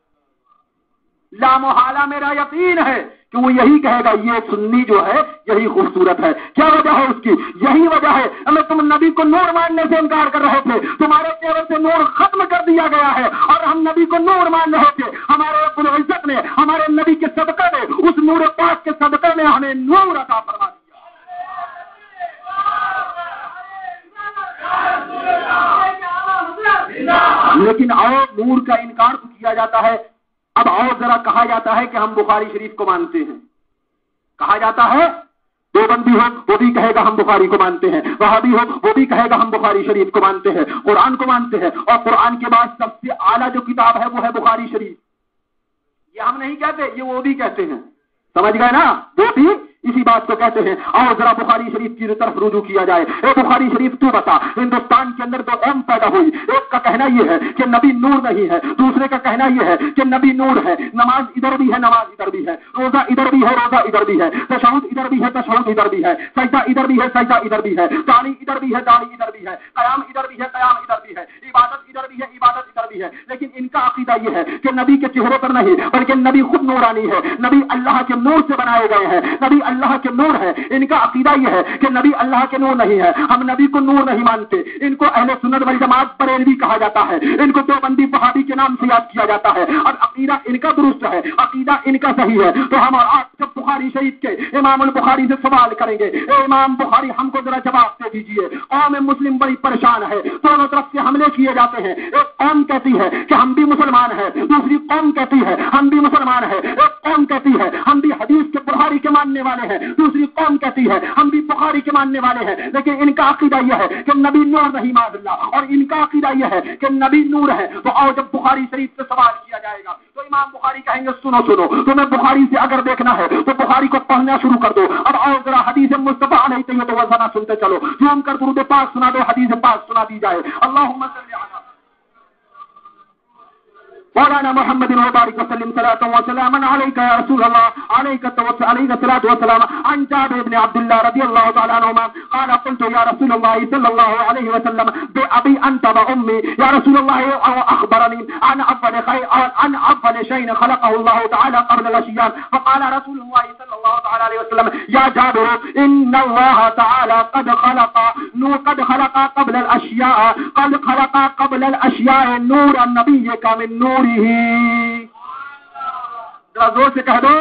لا محالہ میرا یقین ہے کہ وہ یہی کہے گا یہ سنی جو ہے یہی خوبصورت ہے. کیا وجہ ہے اس کی؟ یہی وجہ ہے. ہمیں تم نبی کو نور ماننے سے انکار کر رہے تھے، تمہارے چہرے سے نور ختم کر دیا گیا ہے اور ہم نبی کو نور مان رہے تھے. ہمارے رب العزت نے ہمارے نبی کے صدقے میں، اس نور پاک کے صدقے میں ہمیں نور عطا فرما دیا. لیکن اور نور کا انکار تو کیا جاتا ہے. اب اور ذرا کہا جاتا ہے کہ ہم بخاری شریف کو مانتے ہیں. کہا جاتا ہے دیوبندی ہو وہ بھی کہے گا ہم بخاری کو مانتے ہیں، وہابی ہو وہ بھی کہے گا ہم بخاری شریف کو مانتے ہیں، قرآن کو مانتے ہیں، اور قرآن کے بعد سب سے اعلیٰ جو کتاب ہے وہ ہے بخاری شریف. یہ ہم نہیں کہتے، یہ وہ بھی کہتے ہیں. سمجھ گئے نا؟ وہ بھی اسی بات کو کہتے ہیں. اور ذرا بخاری شریف کی طرف رجوع کیا جائے. اے بخاری شریف تو بتا، ہندوستان کے اندر دو قوم پیدا ہوئی، ایک کا کہنا یہ ہے کہ نبی نور نہیں ہے، دوسرے کا کہنا یہ ہے کہ نبی نور ہے. نماز ادھر بھی ہے، نماز ادھر بھی ہے، روزہ ادھر بھی ہے، روزہ ادھر بھی ہے، تشہد ادھر بھی ہے، تشہد ادھر بھی ہے، سجدہ ادھر بھی ہے، سجدہ ادھر بھی ہے، داڑھی ادھر بھی ہے، داڑھی ادھر بھی ہے، قیام ادھر بھی ہے، قیام ادھر بھی ہے، عبادت ادھر بھی ہے، عبادت ادھر بھی ہے. لیکن ان کا عقیدہ یہ ہے کہ نبی کے چہرے پر نہیں بلکہ نبی خود نورانی ہے، نبی اللہ کے نور سے بنائے گئے ہیں، نبی اللہ کے نور ہے. ان کا عقیدہ یہ ہے کہ نبی اللہ کے نور نہیں ہے، ہم نبی کو نور نہیں مانتے. ان کو اہل سنت والجماعت بریلوی کہا جاتا ہے، ان کو دیوبندی وہابی کے نام سے یاد کیا جاتا ہے. اور عقیدہ ان کا درست ہے، عقیدہ ان کا صحیح ہے. تو ہم اور آپ جب بخاری شریف کے امام البخاری سے سوال کریں گے، اے امام بخاری ہم کو ذرا جواب دے دیجیے، قوم مسلم بڑی پریشان ہے، دونوں طرف سے حملے کیے جاتے ہیں. ایک قوم کہتی ہے کہ ہم بھی مسلمان ہیں، دوسری قوم کہتی ہے ہم بھی مسلمان ہیں. ایک قوم کہتی ہے ہم بھی حدیث کے بخاری کے ماننے والے ہیں، دوسری قوم کہتی ہے ہم بھی بخاری کے ماننے والے ہیں. لیکن ان کا عقیدہ یہ ہے کہ نبی نور نہیں معاذ اللہ، اور ان کا عقیدہ یہ ہے کہ نبی نور ہے. تو آؤ جب بخاری شریف سے سوال کیا جائے گا تو امام بخاری کہیں گے سنو تمہیں بخاری سے اگر دیکھنا ہے تو بخاری کو پڑھنا شروع کر دو. اب آؤ ذرا حدیث مصطفیٰ علیہ تو وزنا سنتے چلو، جوم کر درود پاک سنا دو، حدیث پاک سنا دی جائے. اللہم صلی علی مولانا محمد وبارك وسلم صلاة وسلاما عليك يا رسول الله، عليك الصلاة والسلام. عن جابر بن عبد الله رضي الله تعالى عنهما قال قلت يا رسول الله صلى الله عليه وسلم بأبي أنت وأمي يا رسول الله، أخبرني عن أول شيء خلقه الله تعالى قبل الأشياء. فقال رسول الله صلى الله عليه وسلم يا جابر إن الله تعالى قد خلق قبل الأشياء، قد خلق قبل الأشياء نور نبيك من نور. ذرا زور سے کہہ دو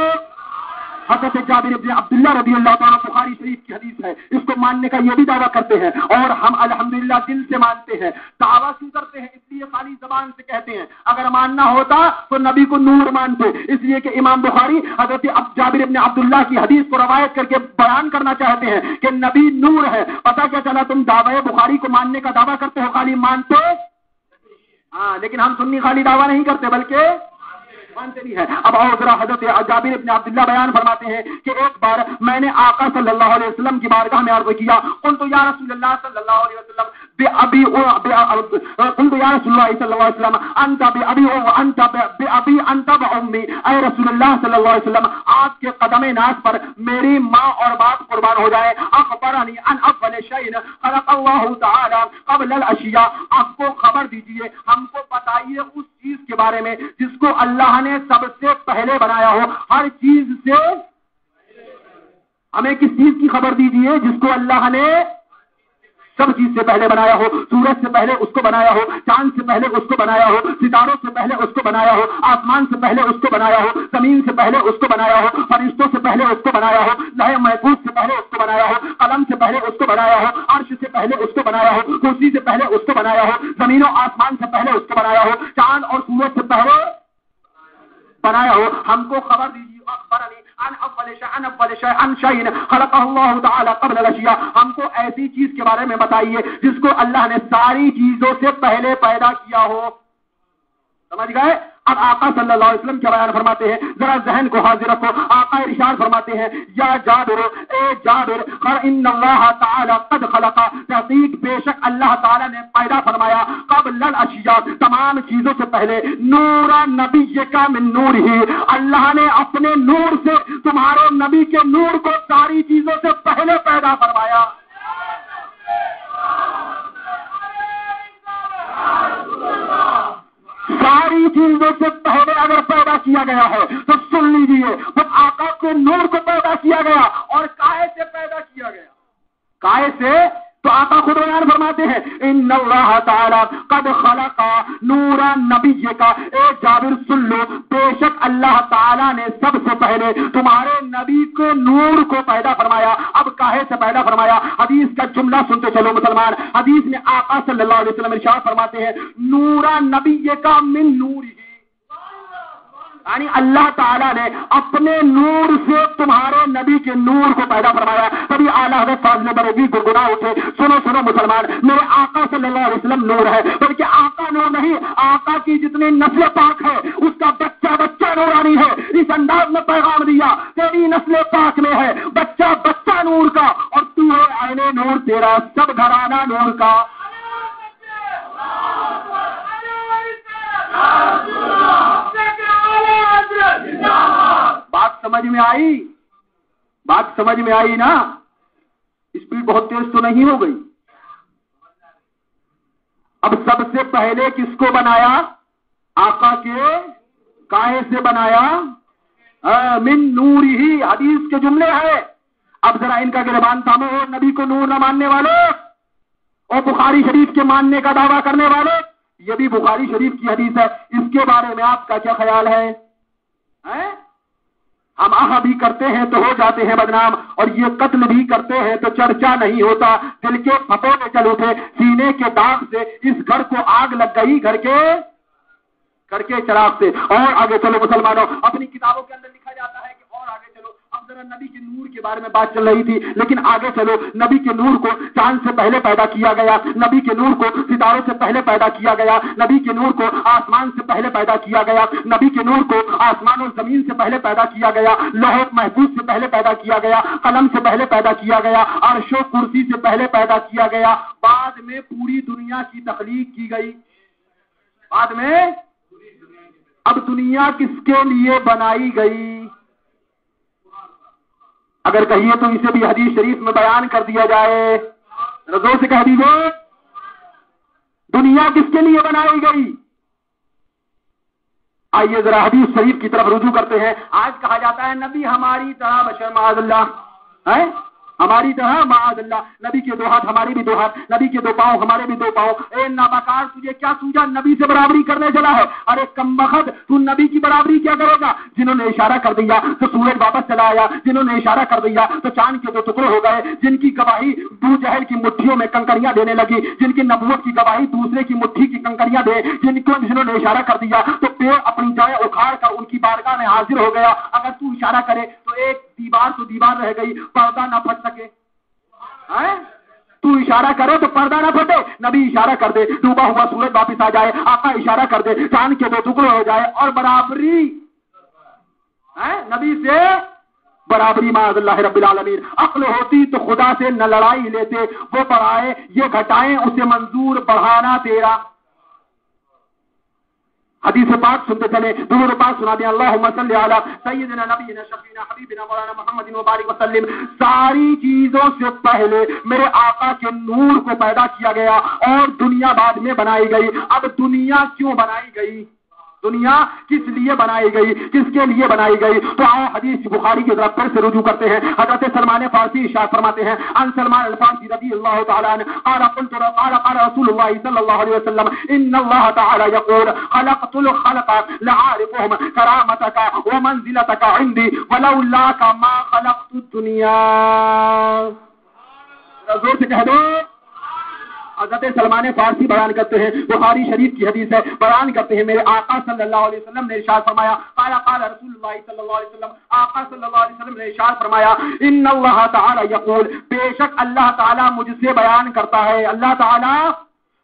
حضرت جابر بن عبداللہ رضی اللہ تعالیٰ بخاری شریف کی حدیث ہے، اس کو ماننے کا یہ بھی دعویٰ کرتے ہیں اور ہم الحمدللہ دل سے مانتے ہیں۔ دعویٰ کیوں کرتے ہیں؟ اس لیے خالی زبان سے کہتے ہیں، اگر ماننا ہوتا تو نبی کو نور مانتے، اس لیے کہ امام بخاری حضرت جابر بن عبداللہ کی حدیث کو روایت کر کے بیان کرنا چاہتے ہیں کہ نبی نور ہے۔ پتہ کیا چلا، تم دعوی بخاری کو ماننے کا دعویٰ کرتے ہو، خالی مانتے ہاں، لیکن ہم سنی خالی دعویٰ نہیں کرتے بلکہ مانتے بھی ہے۔ اب اور ذرا حضرت جابر بن عبداللہ بیان فرماتے ہیں کہ ایک بار میں نے آقا صلی اللہ علیہ وسلم کی بارگاہ میں عرض کیا، قلت یا رسول اللہ صلی اللہ علیہ وسلم قلت یا رسول اللہ صلی اللہ علیہ وسلم انت بأبی وانت بأبی انت بأمی، اے رسول اللہ صلی اللہ علیہ وسلم آپ کے قدم ناز پر میری ماں اور باپ قربان ہو جائے۔ اخبرنی ان اول شیء خلق اللہ تعالی قبل الاشیاء، آپ کو خبر دیجئے، ہم کو بتائیے اس چیز کے بارے میں جس کو اللہ نے سب سے پہلے بنایا ہو۔ ہر چیز سے ہمیں کس چیز کی خبر دیجیے جس کو اللہ نے سب چیز سے پہلے بنایا ہو؟ سورج سے پہلے اس کو بنایا ہو، چاند سے پہلے اس کو بنایا ہو، ستاروں سے پہلے اس کو بنایا ہو، آسمان سے پہلے اس کو بنایا ہو، زمین سے پہلے اس کو بنایا ہو، فرشتوں سے پہلے اس کو بنایا ہو، لوح محفوظ سے پہلے اس کو بنایا ہو، قلم سے پہلے اس کو بنایا ہو، عرش سے پہلے اس کو بنایا ہو، کرسی سے پہلے اس کو بنایا ہو، زمین و آسمان سے پہلے اس کو بنایا ہو، چاند اور سورج سے پہلے بنایا ہو۔ ہم کو خبر دیجیے، اخبرنی ان اول شیء خلق اللہ تعالی قبل الاشیاء، ہم کو ایسی چیز کے بارے میں بتائیے جس کو اللہ نے ساری چیزوں سے پہلے پیدا کیا ہو۔ سمجھ گئے؟ اب آقا صلی اللہ علیہ وسلم کیا بیان فرماتے ہیں، ذرا ذہن کو حاضر رکھو۔ آقا ارشاد فرماتے ہیں، یا جابر، اے جابر، ان اللہ تعالی قد خلق، تحقیق بے شک اللہ تعالی نے پیدا فرمایا، قبل الاشیاء، تمام چیزوں سے پہلے، نور نبی کا من نور ہی، اللہ نے اپنے نور سے تمہارے نبی کے نور کو ساری چیزوں سے پہلے پیدا فرمایا۔ ساری چیزوں سے پہلے اگر پیدا کیا گیا ہے تو سن لیجیے، وہ آقا کے نور کو پیدا کیا گیا۔ اور کائے سے پیدا کیا گیا؟ کائے سے؟ تو آقا خود بیان فرماتے ہیں، ان اللہ تعالی قد خلق نور نبی کا، اے جابر سن لو، بے شک اللہ تعالی نے سب سے پہلے تمہارے نبی کو نور کو پیدا فرمایا۔ اب کاہے سے پیدا فرمایا؟ حدیث کا جملہ سنتے چلو مسلمان۔ حدیث میں آقا صلی اللہ علیہ وسلم ارشاد فرماتے ہیں، نور نبی کا من نور ہی، یعنی اللہ تعالیٰ نے اپنے نور سے تمہارے نبی کے نور کو پیدا فرمایا۔ تبھی اعلیٰ حضرت فاضل بریلوی گنگنا اٹھے، سنو سنو مسلمان، میرے آقا صلی اللہ علیہ وسلم نور ہے، بلکہ آقا نور نہیں، آقا کی جتنی نسل پاک ہے اس کا بچہ بچہ نورانی ہے۔ اس انداز میں پیغام دیا، تیری نسل پاک میں ہے بچہ بچہ نور کا، اور تو ہے عین نور، تیرا سب گھرانہ نور کا۔ بات سمجھ میں آئی؟ بات سمجھ میں آئی نا؟ اسپیڈ بہت تیز تو نہیں ہو گئی؟ اب سب سے پہلے کس کو بنایا؟ آقا کے کائے سے بنایا؟ من نور ہی، حدیث کے جملے ہیں۔ اب ذرا ان کا گربان تھامو، اور نبی کو نور نہ ماننے والے اور بخاری شریف کے ماننے کا دعویٰ کرنے والے، یہ بھی بخاری شریف کی حدیث ہے، اس کے بارے میں آپ کا کیا خیال ہے؟ ہم آہ بھی کرتے ہیں تو ہو جاتے ہیں بدنام، اور یہ قتل بھی کرتے ہیں تو چرچا نہیں ہوتا۔ دل کے پھپے میں چل اٹھے، سینے کے داغ سے اس گھر کو آگ لگ گئی، گھر کے چراغ سے۔ اور آگے چلو مسلمانوں، اپنی کتابوں کے اندر لکھا جاتا ہے کہ اور آگے چلو۔ اب ذرا نبی کے نور کے بارے میں بات چل رہی تھی، لیکن آگے چلو۔ نبی کے نور کو چاند سے پہلے پیدا کیا گیا، نبی کے نور کو ستاروں سے پہلے پیدا کیا گیا، نبی کے نور کو آسمان سے پہلے پیدا کیا گیا، نبی کے نور کو آسمان اور زمین سے پہلے پیدا کیا گیا، لوح محفوظ سے پہلے پیدا کیا گیا، قلم سے پہلے پیدا کیا گیا، عرش و کرسی سے پہلے پیدا کیا گیا، بعد میں پوری دنیا کی تخلیق کی گئی۔ بعد میں اب دنیا کس کے لیے بنائی گئی؟ اگر کہیے تو اسے بھی حدیث شریف میں بیان کر دیا جائے، زور سے کہہ دیجیے، دنیا کس کے لیے بنائی گئی؟ آئیے ذرا حدیث شریف کی طرف رجوع کرتے ہیں۔ آج کہا جاتا ہے نبی ہماری طرح بشر معاذ اللہ ہے، ہماری طرح معاذ اللہ، نبی کے 2 ہاتھ ہمارے بھی 2 ہاتھ، نبی کے 2 پاؤں ہمارے بھی 2 پاؤں. اے نابکار تجھے کیا سوجا نبی سے برابری کرنے چلا ہے؟ ارے کمبخت تو نبی کی برابری کیا کرے گا؟ جنہوں نے اشارہ کر دیا تو سورج واپس چلا آیا، جنہوں نے اشارہ کر دیا تو چاند کے 2 ٹکڑے ہو گئے، جن کی گواہی ابو جہل کی مٹھیوں میں کنکریاں دینے لگی، جن کی نبوت کی گواہی دوسرے کی مٹھی کی کنکریاں دے، جنہوں نے اشارہ کر دیا تو پیڑ اپنی جائیں اکھاڑ کر ان کی بارگاہ میں حاضر ہو گیا. اگر تو اشارہ کرے تو ایک دیوار تو دیوار رہ گئی، پردہ نہ پھٹ سکے. تو اشارہ کرے تو پردہ نہ پھٹے. نبی اشارہ کر دے ڈوبا ہوا سورج واپس آ جائے، آقا اشارہ کر دے چاند کے 2 ٹکڑے ہو جائے، اور برابری نبی سے برابری معاذ اللہ رب العالمین. عقل ہوتی تو خدا سے نہ لڑائی لیتے، وہ بڑھائے یہ گھٹائیں اسے منظور بڑھانا تیرا. حدیث پاک سنتے چلے، درود پاک سنا دیں. اللہم صلی علی سیدنا نبینا شفینا حبیبنا مولانا محمد مبارک وسلم. ساری چیزوں سے پہلے میرے آقا کے نور کو پیدا کیا گیا اور دنیا بعد میں بنائی گئی. اب دنیا کیوں بنائی گئی؟ دنیا کس لیے بنائی گئی؟ کس کے لیے بنائی گئی؟ تو آؤ حدیث بخاری کی طرف پھر سے رجوع کرتے ہیں. حضرت سلمان فارسی ارشاد فرماتے ہیں، ان سلمان الفارسی رضی اللہ تعالی عنہ قال قال رسول اللہ صلی اللہ علیہ وسلم ان اللہ تعالی یقول خلقت الخلق لعارفهم کرامتك ومنزلتك عندي ولولاك ما خلقت الدنيا. زور سے کہہ دو. حضرت سلمان فارسی بیان کرتے ہیں، بخاری شریف کی حدیث ہے، بیان کرتے ہیں میرے آقا صلی اللہ علیہ وسلم نے ارشاد فرمایا، قال قال رسول اللہ صلی اللہ علیہ وسلم، آقا صلی اللہ علیہ وسلم نے ارشاد فرمایا، ان اللہ تعالی یقول، بے شک اللہ تعالی مجھ سے بیان کرتا ہے، اللہ تعالی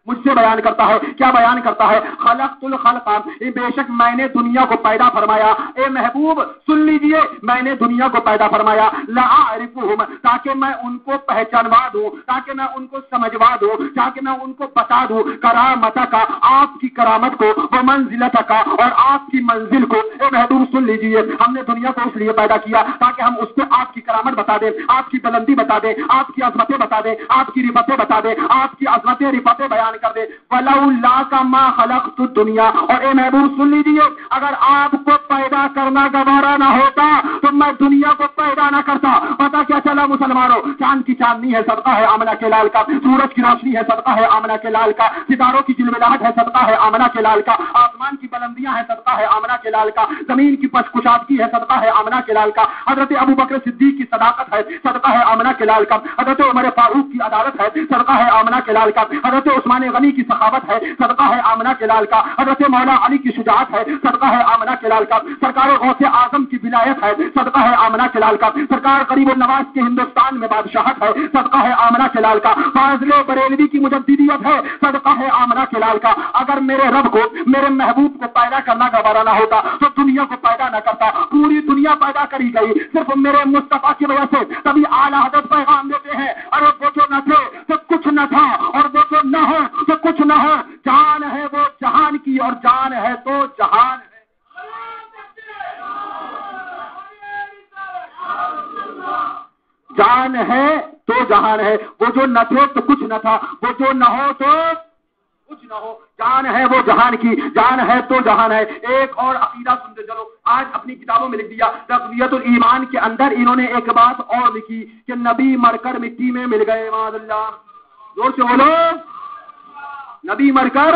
مجھ سے بیان کرتا ہے. کیا بیان کرتا ہے؟ خلقت الخلق، بے شک میں نے دنیا کو پیدا فرمایا. اے محبوب سن لیجئے، میں نے دنیا کو پیدا فرمایا لأعرفهم، تاکہ میں ان کو پہچانوا دوں، تاکہ میں ان کو سمجھوا دوں، تاکہ میں ان کو بتا دوں کرامتک، آپ کی کرامت کو، ومنزلتک، اور آپ کی منزل کو. اے محبوب سن لیجئے، ہم نے دنیا کو اس لیے پیدا کیا تاکہ ہم اس کو آپ کی کرامت بتا دیں، آپ کی بلندی بتا دیں، آپ کی عظمتیں بتا دیں، آپ کی رفتیں بتا دیں، آپ کی عظمتیں رفتیں بیان کر دے. وَلَوْلَاكَ مَا خَلَقْتُ الدُّنْيَا، اور اے محبوب سن لیجیے، اگر آپ کو پیدا کرنا گوارا نہ ہوتا تو میں دنیا کو پیدا نہ کرتا. پتا کیا چلا مسلمانوں؟ چاند کی چاندنی ہے صدقہ ہے آمنہ کے لال کا، سورج کی روشنی ہے صدقہ ہے آمنہ کے لال کا، ستاروں کی جلولاہٹ ہے صدقہ ہے آمنہ کے لال کا، آسمان کی بلندیاں ہیں صدقہ ہے آمنہ کے لال کا، زمین کی پش کشادگی ہے صدقہ ہے آمنہ کے لال کا، حضرت ابو بکر صدیق کی صداقت ہے صدقہ ہے آمنہ کے لال کا، حضرت عمر فاروق کی عدالت ہے صدقہ ہے آمنہ کے لال کا، حضرت عثمان غنی کی سخاوت ہے صدقہ ہے آمنہ کے لال کا، حضرت مولا علی کی شجاعت ہے صدقہ ہے آمنہ کے لال کا، سرکار غوث اعظم کی ولایت ہے صدقہ ہے آمنہ کے لال کا، سرکار غریب النواز کے ہندوستان میں بادشاہت ہے صدقہ ہے آمنہ کے لال کا، فاضل بریلوی کی مجددیت ہے صدقہ ہے آمنہ کے لال کا. اگر میرے رب کو، میرے محبوب کو پیدا کرنا گوارا نہ ہوتا تو دنیا کو پیدا نہ کرتا. پوری دنیا پیدا کری گئی صرف میرے مصطفیٰ کی وجہ سے. تبھی اعلیٰ حضرت پیغام دیتے ہیں، ارے وہ جو نہ تھے تو کچھ نہ تھا، اور وہ جو نہ ہو تو کچھ نہ ہو. جان ہے وہ جہان کی، اور جان ہے تو جہان ہے. جان ہے تو جہان ہے. وہ جو نہ تھے تو کچھ نہ تھا، وہ جو نہ ہو تو کچھ نہ ہو. جان ہے وہ جہان کی، جان ہے تو جہان ہے. ایک اور عقیدہ سنتے چلو، آج اپنی کتابوں میں لکھ دیا. تقویت الایمان کے اندر انہوں نے ایک بات اور لکھی کہ نبی مر کر مٹی میں مل گئے. معاذ اللہ، زور سے بولو، نبی مر کر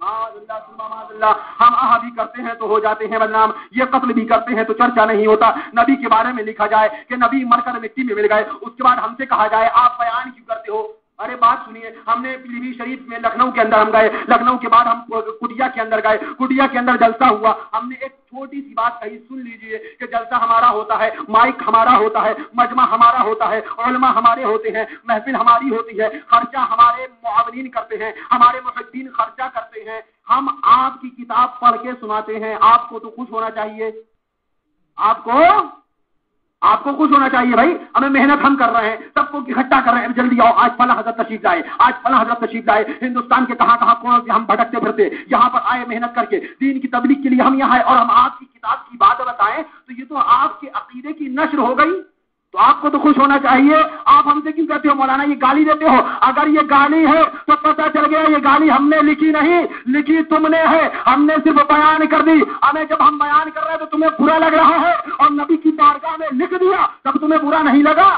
معاذ اللہ. ہم آہ بھی کرتے ہیں تو ہو جاتے ہیں بدنام، یہ قتل بھی کرتے ہیں تو چرچا نہیں ہوتا. نبی کے بارے میں لکھا جائے کہ نبی مر کر مٹی میں مل گئے، اس کے بعد ہم سے کہا جائے آپ بیان کیوں کرتے ہو؟ ارے بات سنیے، ہم نے پیلی بھیت شریف میں لکھنؤ کے اندر ہم گئے، لکھنؤ کے بعد ہم کٹیا کے اندر گئے، کٹیا کے اندر جلسہ ہوا. ہم نے ایک چھوٹی سی بات کہی، سن لیجئے کہ جلسہ ہمارا ہوتا ہے، مائک ہمارا ہوتا ہے، مجمع ہمارا ہوتا ہے، علماء ہمارے ہوتے ہیں، محفل ہماری ہوتی ہے، خرچہ ہمارے معاونین کرتے ہیں، ہمارے محبین خرچہ کرتے ہیں. ہم آپ کی کتاب پڑھ کے سناتے ہیں. آپ کو تو خوش ہونا چاہیے، آپ کو خوش ہونا چاہیے بھائی. ہمیں محنت ہم کر رہے ہیں، سب کو اکٹھا کر رہے ہیں، جلدی آؤ، آج فلاں حضرت تشریف لائے، آج فلاں حضرت تشریف لائے. ہندوستان کے کہاں کہاں کون سے ہم بھٹکتے پھرتے، یہاں پر آئے محنت کر کے دین کی تبلیغ کے لیے ہم یہاں آئے، اور ہم آپ کی کتاب کی بات بتائیں تو یہ تو آپ کے عقیدے کی نشر ہو گئی. تو آپ کو تو خوش ہونا چاہیے. آپ ہم سے کیوں کہتے ہو مولانا یہ گالی دیتے ہو؟ اگر یہ گالی ہے تو پتہ چل گیا یہ گالی ہم نے لکھی نہیں، لکھی تم نے ہے. ہم نے صرف بیان کر دی. ہمیں جب ہم بیان کر رہے ہیں تو تمہیں برا لگ رہا ہے، اور نبی کی بارگاہ میں لکھ دیا تب تمہیں برا نہیں لگا.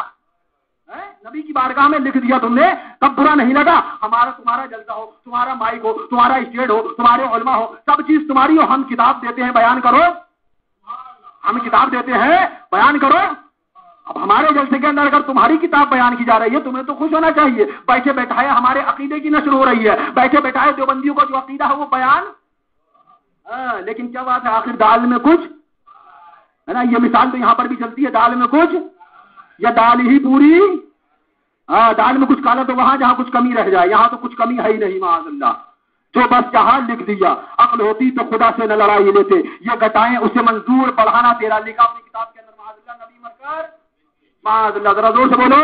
نبی کی بارگاہ میں لکھ دیا تم نے، تب برا نہیں لگا؟ تمہارا جلسہ ہو، تمہارا مائک ہو، تمہارا اسٹیج ہو، تمہارے علماء ہو، سب چیز تمہاری ہو، ہم کتاب دیتے ہیں بیان کرو، ہم کتاب دیتے ہیں بیان کرو۔ اب ہمارے جلسے کے اندر اگر تمہاری کتاب بیان کی جا رہی ہے، تمہیں تو خوش ہونا چاہیے، بیٹھے بیٹھائے ہمارے عقیدے کی نشر ہو رہی ہے، بیٹھے بیٹھائے دیوبندیوں کا جو عقیدہ ہے وہ بیان، لیکن کیا بات ہے، آخر دال میں کچھ ہے نا، یہ مثال تو یہاں پر بھی چلتی ہے، دال میں کچھ یا دال ہی پوری، دال میں کچھ کالا تو وہاں جہاں کچھ کمی رہ جائے، یہاں تو کچھ کمی ہے ہی نہیں معاذ اللہ، جو بس جہاں لکھ دیا، عقل ہوتی تو خدا سے نہ لڑائی لیتے، یہ گٹائیں اسے منظور پڑھانا تیرا، لکھا اپنی کتاب کے اندر معاذ اللہ نبی مر کر، معاذ اللہ، ذرا زور سے بولو،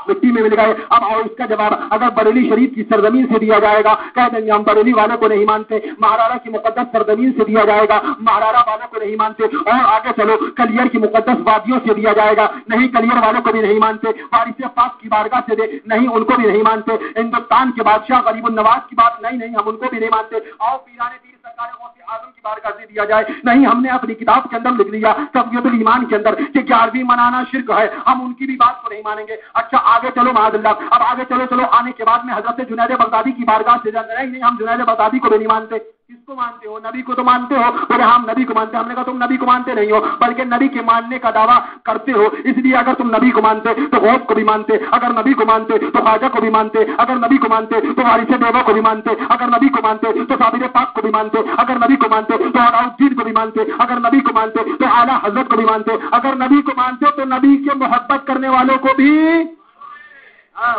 مٹی میں مل گئے۔ اب آؤ اس کا جواب، اگر بریلی شریف کی سرزمین سے دیا جائے گا، کہہ دیں گے ہم بریلی والوں کو نہیں مانتے، مہارارا کی مقدس سرزمین سے دیا جائے گا، مہارارا والوں کو نہیں مانتے، اور آگے چلو کلیر کی مقدس وادیوں سے دیا جائے گا، نہیں کلیر والوں کو بھی نہیں مانتے، وارث پاک کی بارگاہ سے دے، نہیں ان کو بھی نہیں مانتے، ہندوستان کے بادشاہ غریب النواز کی بات، نہیں ہم ان کو بھی نہیں مانتے، آؤ پیرانے پیر سرکار غوث اعظم کی بارگاہ سے دیا جائے، نہیں ہم نے اپنی کتاب کے اندر لکھ دیا تقویت الایمان کے اندر کہ 11ویں منانا شرک ہے، ہم ان کی بھی بات کو نہیں مانیں گے۔ اچھا آگے چلو معاذ اللہ، اب آگے چلو آنے کے بعد میں حضرت جنید بغدادی کی بارگاہ سے نہیں ہم جنید بغدادی کو بھی نہیں مانتے، کس کو مانتے ہو؟ نبی کو تو مانتے ہو، بولے ہم نبی کو مانتے ہیں، ہم نے کہا تم نبی کو مانتے نہیں ہو بلکہ نبی کے ماننے کا دعویٰ کرتے ہو، اس لیے اگر تم نبی کو مانتے تو غوث کو بھی مانتے، اگر نبی کو مانتے تو خواجہ کو بھی مانتے، اگر نبی کو مانتے تو وارث بیوہ کو بھی مانتے، اگر نبی کو مانتے تو صابر پاک کو بھی مانتے، اگر نبی کو مانتے تو علاؤالدین کو بھی مانتے، اگر نبی کو مانتے تو اعلیٰ حضرت کو بھی مانتے، اگر نبی کو مانتے تو نبی کے محبت کرنے والوں کو بھی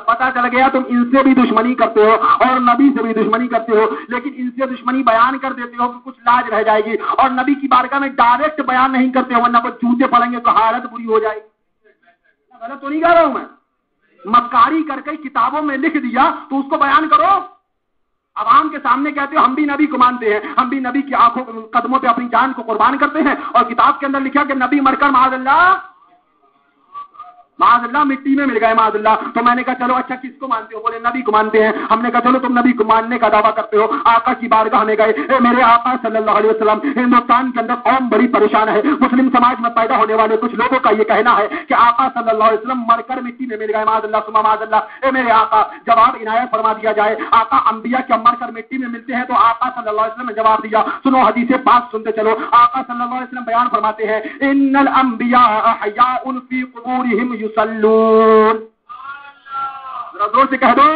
پتا چل گیا تم ان سے بھی دشمنی کرتے ہو اور نبی سے بھی دشمنی کرتے ہو، لیکن ان سے دشمنی بیان کر دیتے ہو کہ کچھ لاج رہ جائے گی، اور نبی کی بارگاہ میں ڈائریکٹ بیان نہیں کرتے ہو ورنہ وہ جوتے پڑیں گے تو حالت بری ہو جائے گی۔ غلط تو نہیں کہہ رہا ہوں میں، مکاری کر کے کتابوں میں لکھ دیا تو اس کو بیان کرو، عوام کے سامنے کہتے ہو ہم بھی نبی کو مانتے ہیں، ہم بھی نبی کی آنکھوں قدموں پہ اپنی جان کو قربان کرتے ہیں، اور کتاب کے اندر لکھا کہ نبی مر کر معاذ اللہ مٹی میں مل گئے معاذ اللہ، تو میں نے کہا چلو اچھا کس کو مانتے ہو؟ بولے نبی کو مانتے ہیں، ہم نے کہا چلو تم نبی کو ماننے کا دعویٰ کرتے ہو، آقا کی بارگاہ میں گئے، اے میرے آقا صلی اللہ علیہ وسلم، ہندوستان کے اندر قوم بڑی پریشان ہے، مسلم سماج میں پیدا ہونے والے کچھ لوگوں کا یہ کہنا ہے کہ آقا صلی اللہ علیہ وسلم مر کر مٹی میں مل گئے معاذ اللہ ثم معاذ اللہ، اے میرے آقا جواب عنایت فرما دیا جائے، آقا انبیاء کیا مر کر مٹی میں ملتے ہیں؟ تو آقا صلی اللہ علیہ وسلم نے جواب دیا، سنو حدیث پاک سنتے چلو، آقا صلی اللہ علیہ وسلم بیان فرماتے ہیں ان الانبیاء احیاء فی قبورہم یصلون، ذرا زور سے کہہ دو،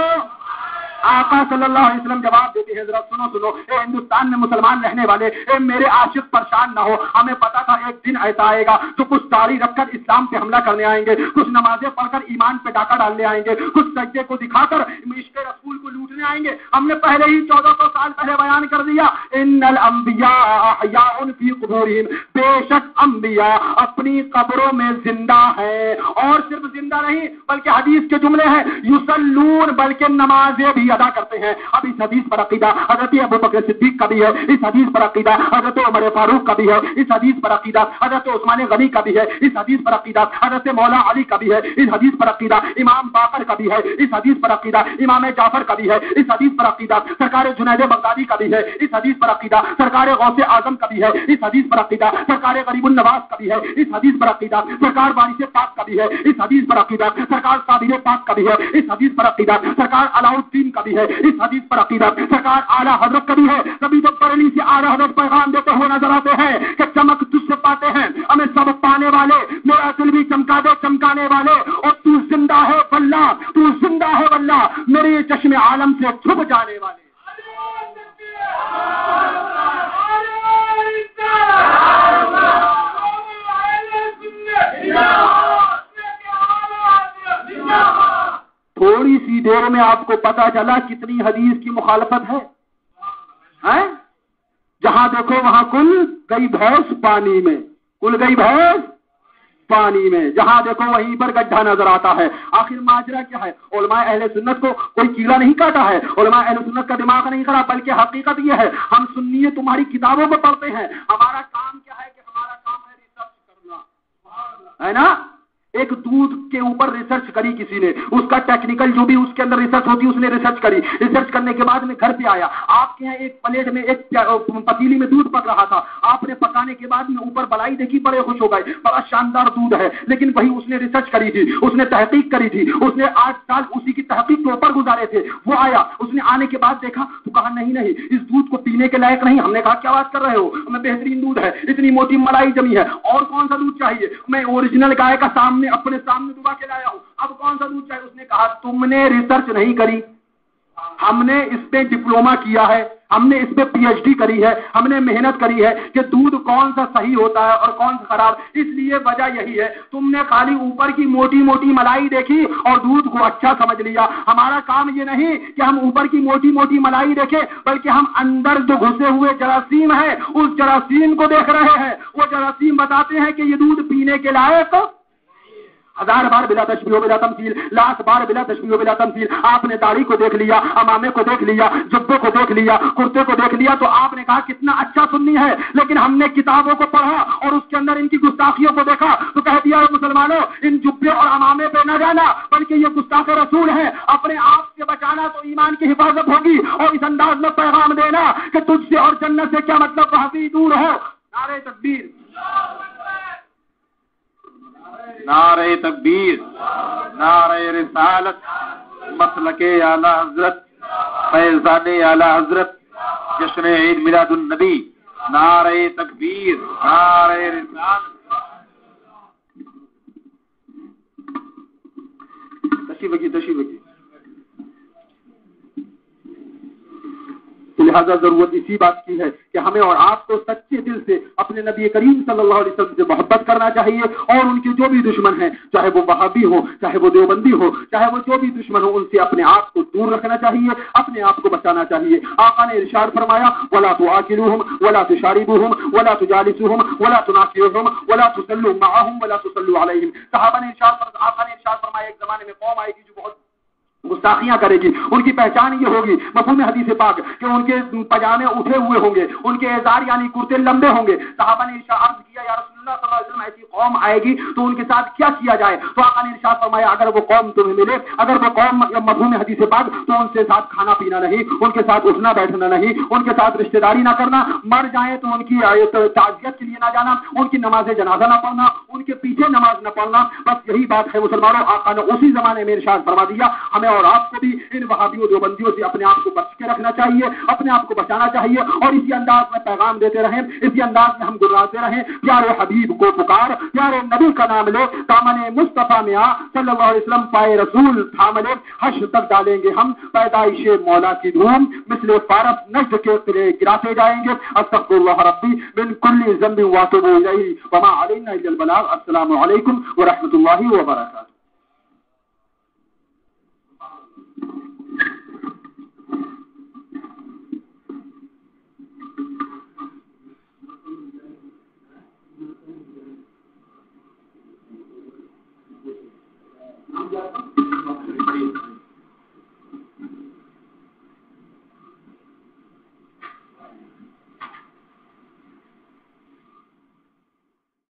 آقا صلی اللہ علیہ وسلم جواب دیتے ہیں، ذرا سنو، اے ہندوستان میں مسلمان رہنے والے، اے میرے عاشق پریشان نہ ہو، ہمیں پتا تھا ایک دن ایسا آئے گا تو کچھ داڑھی رکھ کر اسلام پہ حملہ کرنے آئیں گے، کچھ نمازیں پڑھ کر ایمان پہ ڈاکہ ڈالنے آئیں گے، کچھ سجدے کو دکھا کر عشق رسول کو لوٹنے آئیں گے، ہم نے پہلے ہی 1400 سال پہلے بیان کر دیا ان الانبیاء احیاء فی قبورہم، بے شک انبیاء اپنی قبروں میں زندہ ہے، اور صرف زندہ نہیں بلکہ حدیث کے جملے ہیں یصلون، بلکہ نمازیں بھی ادا کرتے ہیں۔ اب اس حدیث پر عقیدہ حضرت ابوبکر صدیق کا بھی ہے، اس حدیث پر عقیدہ حضرت عمر فاروق کا بھی ہے، اس حدیث پر عقیدہ حضرت عثمان غنی کا بھی ہے، اس حدیث پر عقیدہ حضرت مولا علی کا بھی ہے، اس حدیث پر عقیدہ امام باقر کا بھی ہے، اس حدیث پر عقیدہ امام جعفر کا بھی ہے، اس حدیث پر عقیدہ سرکار جنید بغدادی کا بھی ہے، اس حدیث پر عقیدہ سرکار غوث اعظم کا بھی ہے، اس حدیث پر عقیدہ سرکار غریب النواز کا بھی ہے، اس حدیث پر عقیدہ سرکار وارث پاک کا بھی ہے، اس حدیث پر عقیدہ سرکار صابر پاک کا بھی ہے، اس حدیث پر عقیدہ سرکار علاؤالدین کا بھی ہے، اس حدیث پر عقیدہ سرکار اعلیٰ حضرت کا بھی ہے۔ کبھی تو بریلی سے اعلیٰ حضرت پیغام دیتے ہوئے نظر آتے ہیں کہ چمک تجھ سے پاتے ہیں ہمیں سب پانے والے، میرا دل بھی چمکا دے چمکانے والے، اور تو زندہ ہے واللہ، تو زندہ ہے واللہ، میرے یہ چشم عالم سے چھپ جانے والے۔ تھوڑی سی دیر میں آپ کو پتا چلا کتنی حدیث کی مخالفت ہے، جہاں دیکھو وہاں کل گئی بھینس پانی میں، کل گئی بھینس پانی میں، جہاں دیکھو وہیں پر گڈھا نظر آتا ہے۔ آخر ماجرا کیا ہے؟ علماء اہل سنت کو کوئی کیڑا نہیں کاٹا ہے، علماء اہل سنت کا دماغ نہیں خراب، بلکہ حقیقت یہ ہے ہم سنی تمہاری کتابوں کو پڑھتے ہیں، ہمارا کام کیا ہے کہ ہمارا کام ہے ریسرچ کرنا، ہے نا؟ ایک دودھ کے اوپر ریسرچ کری کسی نے, اس کا ٹیکنیکل جو بھی اس کے اندر ریسرچ ہوتی ہے اس نے ریسرچ کری. ریسرچ کرنے کے بعد میں گھر پہ آیا, آپ کے یہاں ایک پلیٹ میں ایک پتیلی میں دودھ پک رہا تھا, آپ نے پکانے کے بعد میں اوپر بلائی دیکھی, بڑے خوش ہو گئے, بڑا شاندار دودھ ہے. لیکن وہی اس نے ریسرچ کری تھی, اس نے تحقیق کری تھی, اس نے 8 سال اسی کی تحقیق کے اوپر گزارے تھے. وہ آیا, اس نے آنے کے بعد دیکھا تو کہا نہیں اس دودھ کو پینے کے لائق نہیں. ہم نے کہا کیا بات کر رہے ہو, ہمیں بہترین دودھ ہے, اتنی موٹی ملائی جمی ہے, اور کون سا دودھ چاہیے؟ میں اوریجنل گائے کا سامنے اپنے سامنے دبا کے لایا ہوں, اب کون سا دودھ چاہیے؟ اس نے کہا تم نے ریسرچ نہیں کری, ہم نے اس پہ ڈپلوما کیا ہے, ہم نے اس پہ پی ایچ ڈی کری ہے, ہم نے محنت کری ہے کہ دودھ کون سا صحیح ہوتا ہے اور کون سا خراب. اس لیے وجہ یہی ہے, تم نے خالی اوپر کی موٹی موٹی ملائی دیکھی اور دودھ کو اچھا سمجھ لیا. ہمارا کام یہ نہیں کہ ہم اوپر کی موٹی موٹی ملائی دیکھیں, بلکہ ہم اندر جو گھسے ہوئے جراثیم ہے اس جراثیم کو دیکھ رہے ہیں. وہ جراثیم بتاتے ہیں کہ یہ دودھ پینے کے لائق 1000 بار بلا تشبیہ و بلا تمثیل, 1,00,000 بار بلا تشبیہ و بلا تمثیل. آپ نے داڑھی کو دیکھ لیا, امامے کو دیکھ لیا, جبے کو دیکھ لیا, کرتے کو دیکھ لیا, تو آپ نے کہا کتنا اچھا سنی ہے. لیکن ہم نے کتابوں کو پڑھا اور اس کے اندر ان کی گستاخیوں کو دیکھا تو کہہ دیا مسلمانوں ان جبے اور امامے پہ نہ جانا, بلکہ یہ گستاخ رسول ہے. اپنے آپ سے بچانا تو ایمان کی حفاظت ہوگی, اور اس انداز میں پیغام دینا کہ تجھ سے اور جنت سے کیا مطلب وہاں دور ہو. نعرہ تکبیر, نعرہ تکبیر, نعرہ رسالت, مسلک اعلی حضرت, فیضان اعلی حضرت, جشن عید میلاد النبی. نعرہ تکبیر, نعرہ رسالت. تشریف کی لہذا ضرورت اسی بات کی ہے کہ ہمیں اور آپ کو سچے دل سے اپنے نبی کریم صلی اللہ علیہ وسلم سے محبت کرنا چاہیے, اور ان کے جو بھی دشمن ہیں, چاہے وہ وہابی ہو, چاہے وہ دیوبندی ہو, چاہے وہ جو بھی دشمن ہو, ان سے اپنے آپ کو دور رکھنا چاہیے, اپنے آپ کو بچانا چاہیے. آقا نے ارشاد فرمایا ولا تؤاکلوہم ولا تشاربوہم ولا تجالسوہم ولا تناکحوہم ولا تصلوا معہم ولا تصلوا علیہم. صحابہ نے آقا نے ارشاد فرمایا ایک زمانے میں قوم آئے گی جو بہت گستاخیاں کرے گی. ان کی پہچان یہ ہوگی مفہوم حدیث پاک کہ ان کے پجامے اٹھے ہوئے ہوں گے, ان کے ازار یعنی کرتے لمبے ہوں گے. صحابہ نے عرض کیا یا رسول اللہ صلی اللہ علیہ وسلم ایسی قوم آئے گی تو ان کے ساتھ کیا کیا جائے؟ تو آقا نے ارشاد فرمایا اگر وہ قوم تمہیں ملے, اگر وہ قوم مفہوم حدیث پاک, تو ان سے ساتھ کھانا پینا نہیں, ان کے ساتھ اٹھنا بیٹھنا نہیں, ان کے ساتھ رشتہ داری نہ کرنا, مر جائیں تو ان کی تعزیت کے لیے نہ جانا, ان کی نماز جنازہ نہ پڑھنا, ان کے پیچھے نماز نہ پڑھنا. بس یہی بات ہے مسلمانوں. آقا نے اسی زمانے میں ارشاد فرما دیا ہمیں اور آپ کو بھی ان وہابیوں دیوبندیوں سے اپنے آپ کو بچ کے رکھنا چاہیے, اپنے آپ کو بچانا چاہیے, اور اسی انداز میں پیغام دیتے رہیں, اسی انداز میں ہم گزارتے رہیں. پیارے حبیب کو پکار, پیارے نبی کا نام لے, دامن مصطفیٰ میں آ صلی اللہ علیہ وسلم, پائے رسول تھام لے, حشر تک ڈالیں گے ہم پیدائش مولا کی دھوم, مثل فارس نجد کے قلعے گراتے جائیں گے. استغفر اللہ ربی من کل ذنب واتوب الیہ وما علینا الا البلاغ. السلام علیکم ورحمۃ اللہ وبرکاتہ.